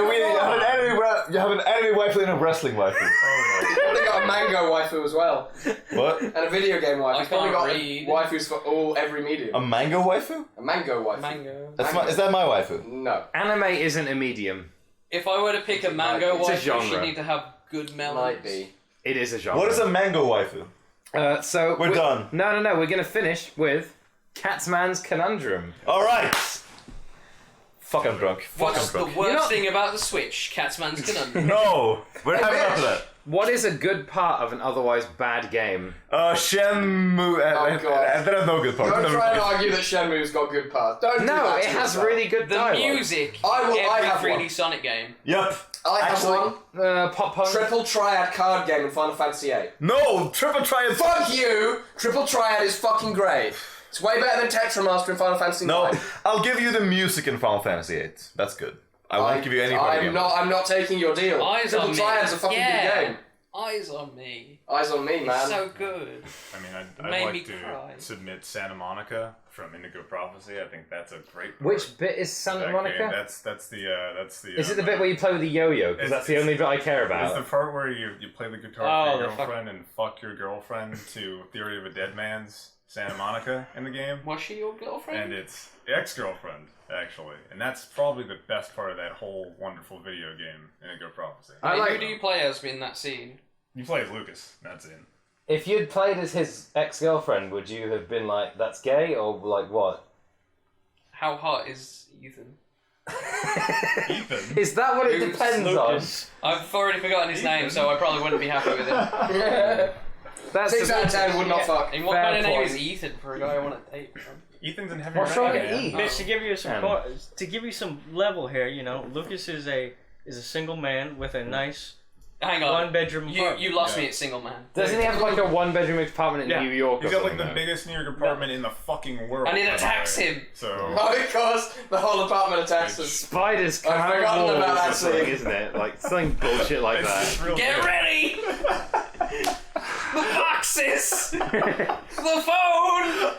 have an anime waifu and a wrestling waifu. He's probably got a mango waifu as well. What? And a video game waifu. I He's probably got can't read. waifus for every medium. A mango waifu? A mango waifu. Mango. Is that my waifu? No. Anime isn't a medium. If I were to pick a mango It's a waifu, genre. she'd need to have good melons. Might be. It is a genre. What is a mango waifu? So We're done. No. We're gonna finish with Catsman's Conundrum. All right. Fuck, I'm drunk. Fuck, What's I'm the drunk. worst not- thing about the Switch? Catsman's Conundrum. No, we're having bitch. after that. What is a good part of an otherwise bad game? Shenmue. God. There are no good parts. Don't Never try and mind. argue that Shenmue's got good parts. Don't do No, that it to has yourself. really good The dialogue. music I in have every 3D one. Sonic game. Yep. I have Actually- one. Pop punk. Triple Triad card game in Final Fantasy VIII. No, triple triad. Fuck you! Triple Triad is fucking great. It's way better than Tetramaster in Final Fantasy No, IX. I'll give you the music in Final Fantasy VIII. That's good. I won't give you any part of the game. I'm not taking your deal. Eyes Triple on me. Triad's a fucking Yeah. good game. Eyes on me. Eyes on me, man. It's so good. I mean, I'd Made like me to cry. submit Santa Monica from Indigo Prophecy. I think that's a great part. Which bit is Santa That Monica? game, that's the. Is it the bit where you play with the yo-yo? Because that's the only bit I care It's the about. part where you play the guitar Oh, for your the fuck- girlfriend and fuck your girlfriend to Theory of a Dead Man's Santa Monica in the game. Was she your girlfriend? And it's ex-girlfriend, actually. And that's probably the best part of that whole wonderful video game, Indigo Prophecy. I like- Who do you play as in that scene? You play as Lucas, that's it. If you'd played as his ex-girlfriend, would you have been like, that's gay, or like what? How hot is Ethan? Ethan? Is that what it Who's depends Lucas? I've already forgotten his name, so I probably wouldn't be happy with it. on? That's 6 out of 10 would not fuck. And what Fair kind of name point. is Ethan for a guy I want to date? Ethan's in heavy What's rain, wrong with man. E? Mitch, to give you some Man. to give you some level here, you know, Lucas is a single man with a nice Hang on. one-bedroom apartment. You lost Yeah. me at single man. Doesn't he have like a one-bedroom apartment in Yeah. New York? He's or got like something, the though? biggest New York apartment in the fucking world. And it by the attacks way. him. So Oh, because the whole apartment attacks us. Spiders come I've out of forgotten walls about that or something, scene. isn't it? Like something bullshit like it's that. real Get good. ready! The boxes! The phone!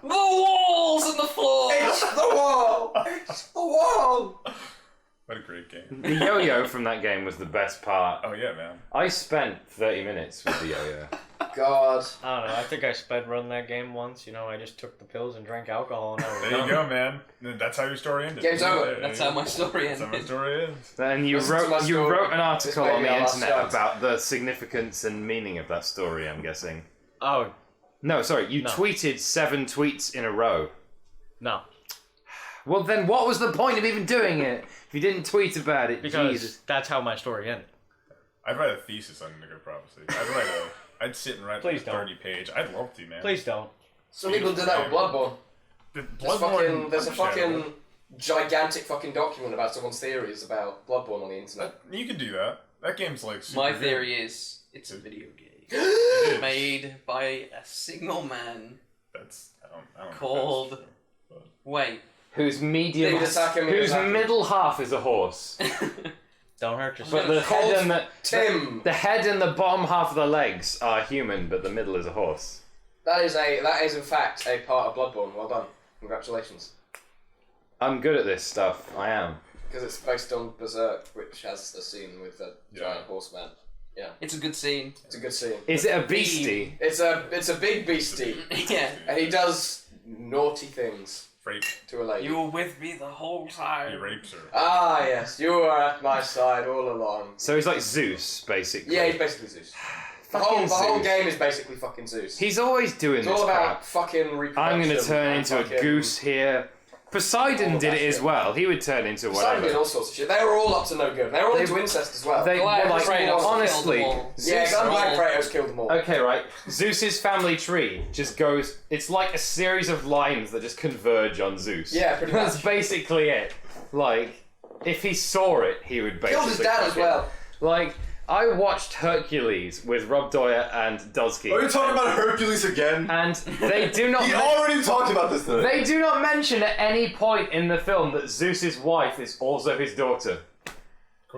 The walls and the floor! It's the wall! It's the wall! What a great game. The yo-yo from that game was the best part. Oh yeah, man. I spent 30 minutes with the yo-yo. God. I don't know. I think I sped run that game once. You know, I just took the pills and drank alcohol, and I was There done. you go, man. That's how your story ended. Game's over. Yeah, That's yeah. how my story That's how my ended. story is. And you Listen to my wrote story. an article This may on be the our last internet chance. about the significance and meaning of that story, I'm guessing. Oh No, sorry, you No. tweeted 7 tweets in a row. no, Well, then what was the point of even doing it if you didn't tweet about it? because Jesus. that's how my story ended. I'd write a thesis on Indigo Prophecy. I'd sit and write Please like a don't. 30-page. I'd love to, man. Please don't. Some people do that with Bloodborne. There's a Understandable. fucking gigantic fucking document about someone's theories about Bloodborne on the internet. You could do that. That game's like super My good. theory is it's a video game It is. made by a single man That's I don't know if called. that's true, Wait. Whose medium, Miyazaki. whose middle half is a horse, Don't hurt yourself. but the head and Tim! the head and the bottom half of the legs are human, but the middle is a horse. That is in fact a part of Bloodborne. Well done. Congratulations. I'm good at this stuff. I am. Because it's based on Berserk, which has a scene with a giant horseman. Yeah, It's a good scene. it's a good scene. Is it a beastie? It's a big beastie, Yeah. and he does naughty things Rape. to a lady. You were with me the whole He time. rapes her. Ah, yes, you were at my side all along. So he's like Zeus, basically. Yeah, he's basically Zeus. The Fucking whole Zeus. game is basically fucking Zeus. He's always doing It's this all about crap. fucking reproduction. I'm gonna turn and into a fucking- goose here. Poseidon All did that it as shit. well. He would turn into Poseidon did whatever. all sorts of shit. They were all up to no good. They were all They- into incest as well. They were Glad like, Kratos killed honestly, them all. yeah, Zeus. I'm glad Kratos killed them all. Okay, right. Zeus's family tree just goes. It's like a series of lines that just converge on Zeus. Yeah, pretty That's much. basically it. like, if he saw it, he would basically Killed his dad as well. Like, I watched Hercules with Rob Doyer and Dosky. Are you talking about Hercules again? And they do not. He already talked about this today. They do not mention at any point in the film that Zeus's wife is also his daughter.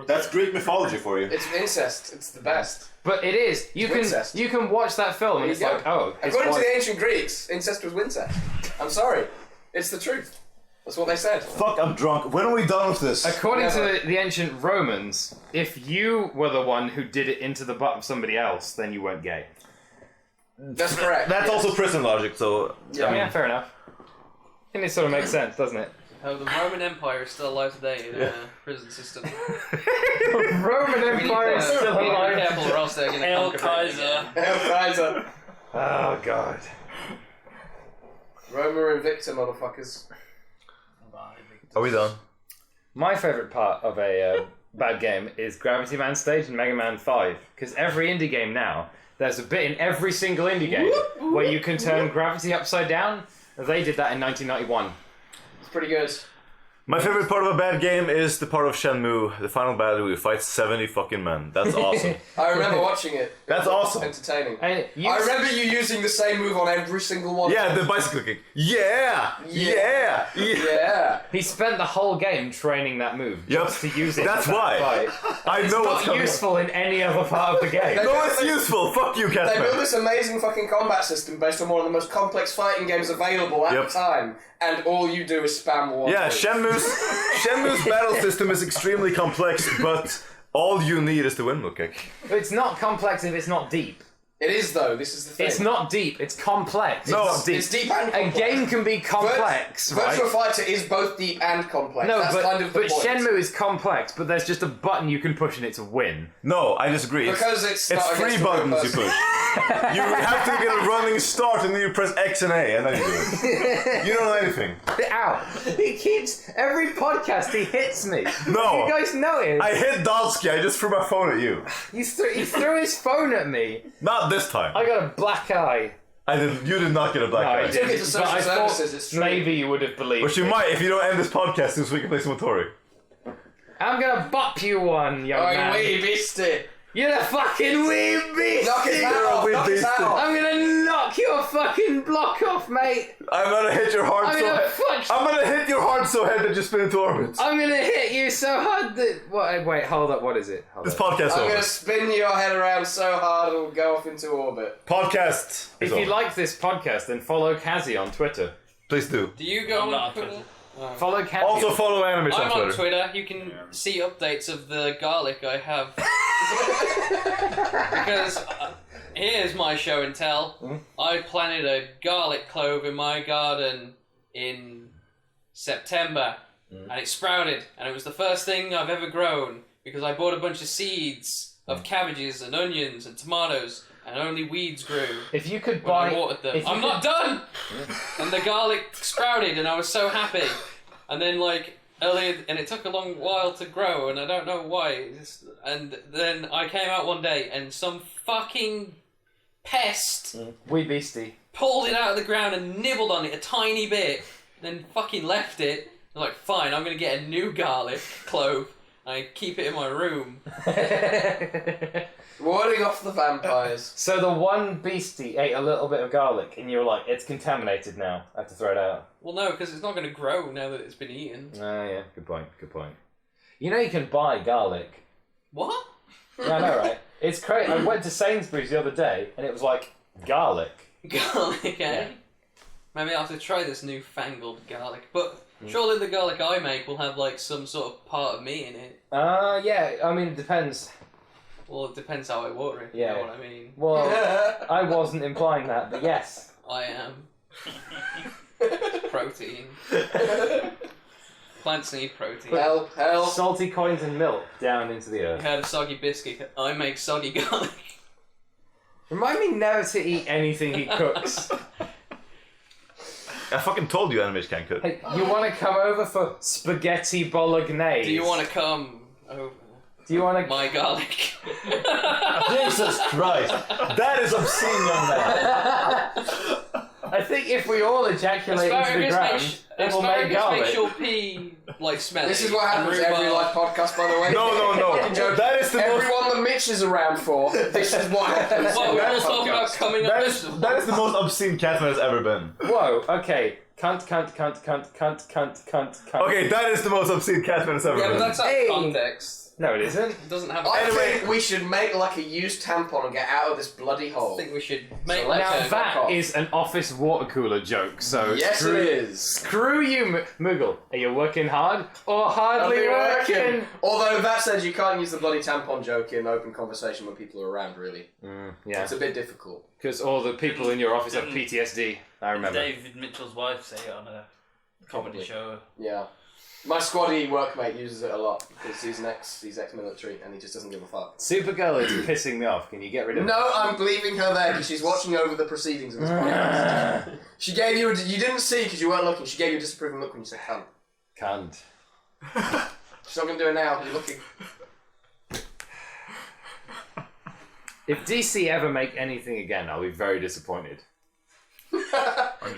That's Greek mythology for you. It's incest. It's the best. But it is. You Incest. can watch that film and it's like, oh. his According to wife- the ancient Greeks, incest was wincest. I'm sorry. It's the truth. That's what they said. Fuck, I'm drunk. When are we done with this? According Never. to the ancient Romans, if you were the one who did it into the butt of somebody else, then you weren't gay. That's correct. That's yes. also prison logic, so... Yeah, fair enough. I think it sort of makes sense, doesn't it? Oh, the Roman Empire is still alive today in a prison system. Roman Empire is still Be alive. careful or else they're going to El conquer Britain again. Kaiser. Hail Kaiser. Oh, God. Roma Invicta, motherfuckers. Are we done? My favourite part of a bad game is Gravity Man stage in Mega Man 5. Because every indie game now, there's a bit in every single indie game where you can turn gravity upside down. They did that in 1991. It's pretty good. My favorite part of a bad game is the part of Shenmue, the final battle where you fight 70 fucking men. That's awesome. I remember watching it. That's awesome. Entertaining. And I remember you using the same move on every single one. Yeah, the bicycle kick. Yeah! Yeah! Yeah. He spent the whole game training that move Yep. just to use it. That's in that why. fight. I know what's Not coming. useful in any other part of the game. No, it's useful. Fuck you, They built Catsman. this amazing fucking combat system based on one of the most complex fighting games available at Yep. the time, and all you do is spam one. Yeah, move. Shenmue's battle system is extremely complex, but all you need is the windmill kick. It's not complex if it's not deep. It is though. This is the thing. It's not deep, it's complex. No, it's not deep. It's deep and A complex. game can be complex, right? Virtua Fighter is both deep and complex. No, That's but, kind of the but point. Shenmue is complex, but there's just a button you can push in it to win. No, I disagree. Because it's not three against the buttons real you person. push. You have to get a running start and then you press X and A and then you do it. You don't know anything. Ow! He keeps, every podcast he hits me. No. You guys notice? I hit Dalsky, I just threw my phone at you. He threw his phone at me. Not this time. I got a black eye. You did not get a black No, I eye. didn't. Took it to social But I thought services, it's true. maybe you would have believed But you me. might if you don't end this podcast so we can play some Atari. I'm gonna bop you one, young Oh, man. you wee beastie. You're a fucking weird beast. Knock his hat off, knock his hat off. I'm gonna knock your fucking block off, mate. I'm gonna hit your heart I'm so gonna head. fudge. I'm gonna hit your heart so head that you spin into orbit. I'm gonna hit you so hard that. What? Wait, hold up. What is it? Hold This up. podcast I'm over. gonna spin your head around so hard it'll go off into orbit. Podcast. If is you over. like this podcast, then follow Kazi on Twitter. Please do. Do you go I'm not on on Twitter? Twitter. Follow Kazi. Also follow Animitch I'm on on Twitter. Twitter. You can see updates of the garlic I have. Because here's my show and tell. I planted a garlic clove in my garden in September, and it sprouted, and it was the first thing I've ever grown because I bought a bunch of seeds of cabbages and onions and tomatoes, and only weeds grew If you could when I buy. watered them. if you I'm not done! And the garlic sprouted, and I was so happy. And then, like, earlier, and it took a long while to grow, and I don't know why. And then I came out one day, and some fucking pest Wee beastie. pulled it out of the ground and nibbled on it a tiny bit, then fucking left it. I'm like, fine, I'm gonna get a new garlic clove, and I keep it in my room. Warding off the vampires. So the one beastie ate a little bit of garlic, and you were like, "It's contaminated now. I have to throw it out." Well, no, because it's not gonna grow now that it's been eaten. Oh yeah, good point. Good point. You know you can buy garlic. What? Yeah, I know, right? It's crazy. I went to Sainsbury's the other day, and it was like garlic. Garlic, eh? Yeah. Maybe I'll have to try this newfangled garlic. But surely the garlic I make will have, like, some sort of part of me in it. Yeah. I mean, it depends. Well, it depends how I water it, Yeah. you know what I mean? Well, I wasn't implying that, but yes. I am. Protein. Plants need protein. Help, help. Salty coins and milk down into the You earth. had a soggy biscuit. I make soggy garlic. Remind me never to eat anything he cooks. I fucking told you Animitch can't cook. Hey, you want to come over for spaghetti bolognese? Do you want to come over Do you want to? my garlic? Jesus Christ. That is obscene, young man. I think if we all ejaculate into the ground, it will make asparagus garlic. makes your pee like smelly. This is what happens every live podcast, by the way. No. That is the most. Everyone that Mitch is around for, this is what happens. What, we're all talking about coming up That this is the most obscene Catsman has ever been. Whoa, okay. Cunt. Okay, that is the most obscene Catsman has ever Yeah, been. but that's out Hey. of context. No, it isn't. It doesn't have. I Anyway. think we should make like a used tampon and get out of this bloody hole. I think we should make So like let's Now a. that is an office water cooler joke, so Yes, screw, it is. Screw you, Moogle. Are you working hard or hardly working? Although that said, you can't use the bloody tampon joke in open conversation when people are around. Really, Yeah, it's a bit difficult. because all the people in your office have PTSD. I remember. David Mitchell's wife say it on a comedy show. Yeah. My squaddy workmate uses it a lot because he's ex-military and he just doesn't give a fuck. Supergirl is pissing me off. Can you get rid of No, I'm leaving her there because she's watching over the proceedings of this podcast. She gave you you didn't see because you weren't looking. She gave you a disapproving look when you said cunt. Cunt. She's not going to do it now. You're looking. If DC ever make anything again, I'll be very disappointed.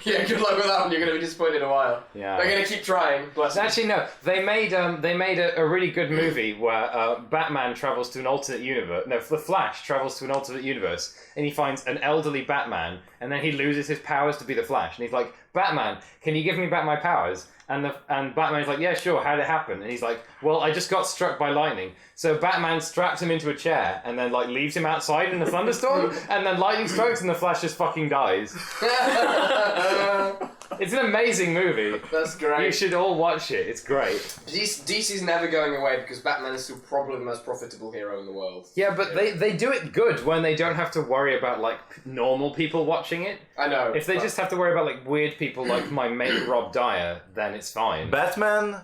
Yeah, good luck with that one. You're going to be disappointed in a while. Yeah. They're going to keep trying. Bless them. Actually, no. They made a really good movie where Batman travels to an alternate universe. No, the Flash travels to an alternate universe, and he finds an elderly Batman, and then he loses his powers to be the Flash, and he's like, "Batman, can you give me back my powers?" And Batman's like, "Yeah, sure. How'd it happen?" And he's like, "Well, I just got struck by lightning." So Batman straps him into a chair and then like leaves him outside in a thunderstorm, and then lightning strikes and the Flash just fucking dies. It's an amazing movie. That's great. You should all watch it. It's great. DC's never going away because Batman is still probably the most profitable hero in the world. Yeah, but they do it good when they don't have to worry about like normal people watching it. I know. If they but- just have to worry about like weird people like my mate Rob Dyer, then it's fine. Batman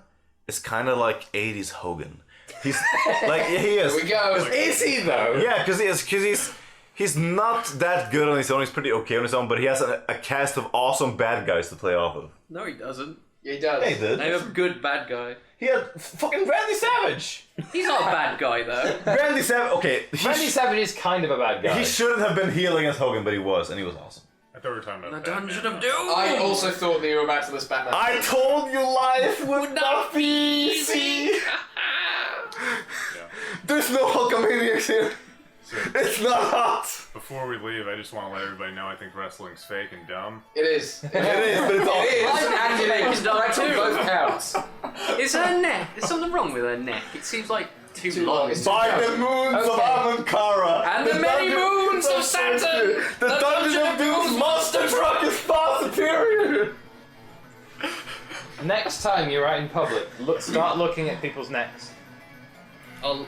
is kind of like 80s Hogan. He's like he is. There we go. Is he though? Yeah, because he's not that good on his own. He's pretty okay on his own, but he has a cast of awesome bad guys to play off of. No, he doesn't. Yeah, he does. He did. Name a good bad guy. He had fucking Randy Savage. He's not a bad guy though. Randy Savage. Okay, Randy Savage is kind of a bad guy. he shouldn't have been healing as Hogan, but he was, and he was awesome. I thought we were talking about The Batman. Dungeon of Doom. I also thought that you were about to list Batman. I told you life would not be easy. There's no Hulkamaniacs here. It's not hot. Before we leave, I just want to let everybody know I think wrestling's fake and dumb. It is. It is, but it's all. is. And you make It's done correct on too. both counts. Is her neck? There's something wrong with her neck. It seems like too long. It's By the moons of Amonkara And the many moons of Saturn, the Dungeon of Doom's monster truck is far superior. Next time you're out in public, start looking at people's necks.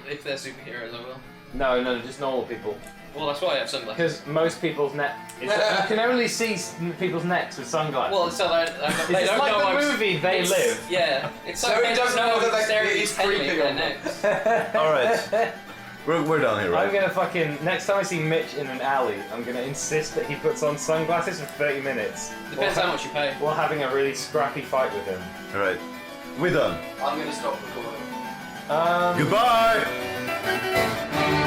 If they're superheroes, I will. No, just normal people. Well, that's why I have sunglasses. Because most people's neck, you can only see people's necks with sunglasses. Well, so they it's don't like know the I'm- movie They Live. Yeah, it's So like he they doesn't don't know know that I'm staring he's intently creeping at on their them. necks. All right, we're done here, right? I'm gonna fucking next time I see Mitch in an alley, I'm gonna insist that he puts on sunglasses for 30 minutes. Depends how much you pay. While having a really scrappy fight with him. All right, we're done. I'm going to stop recording. Goodbye.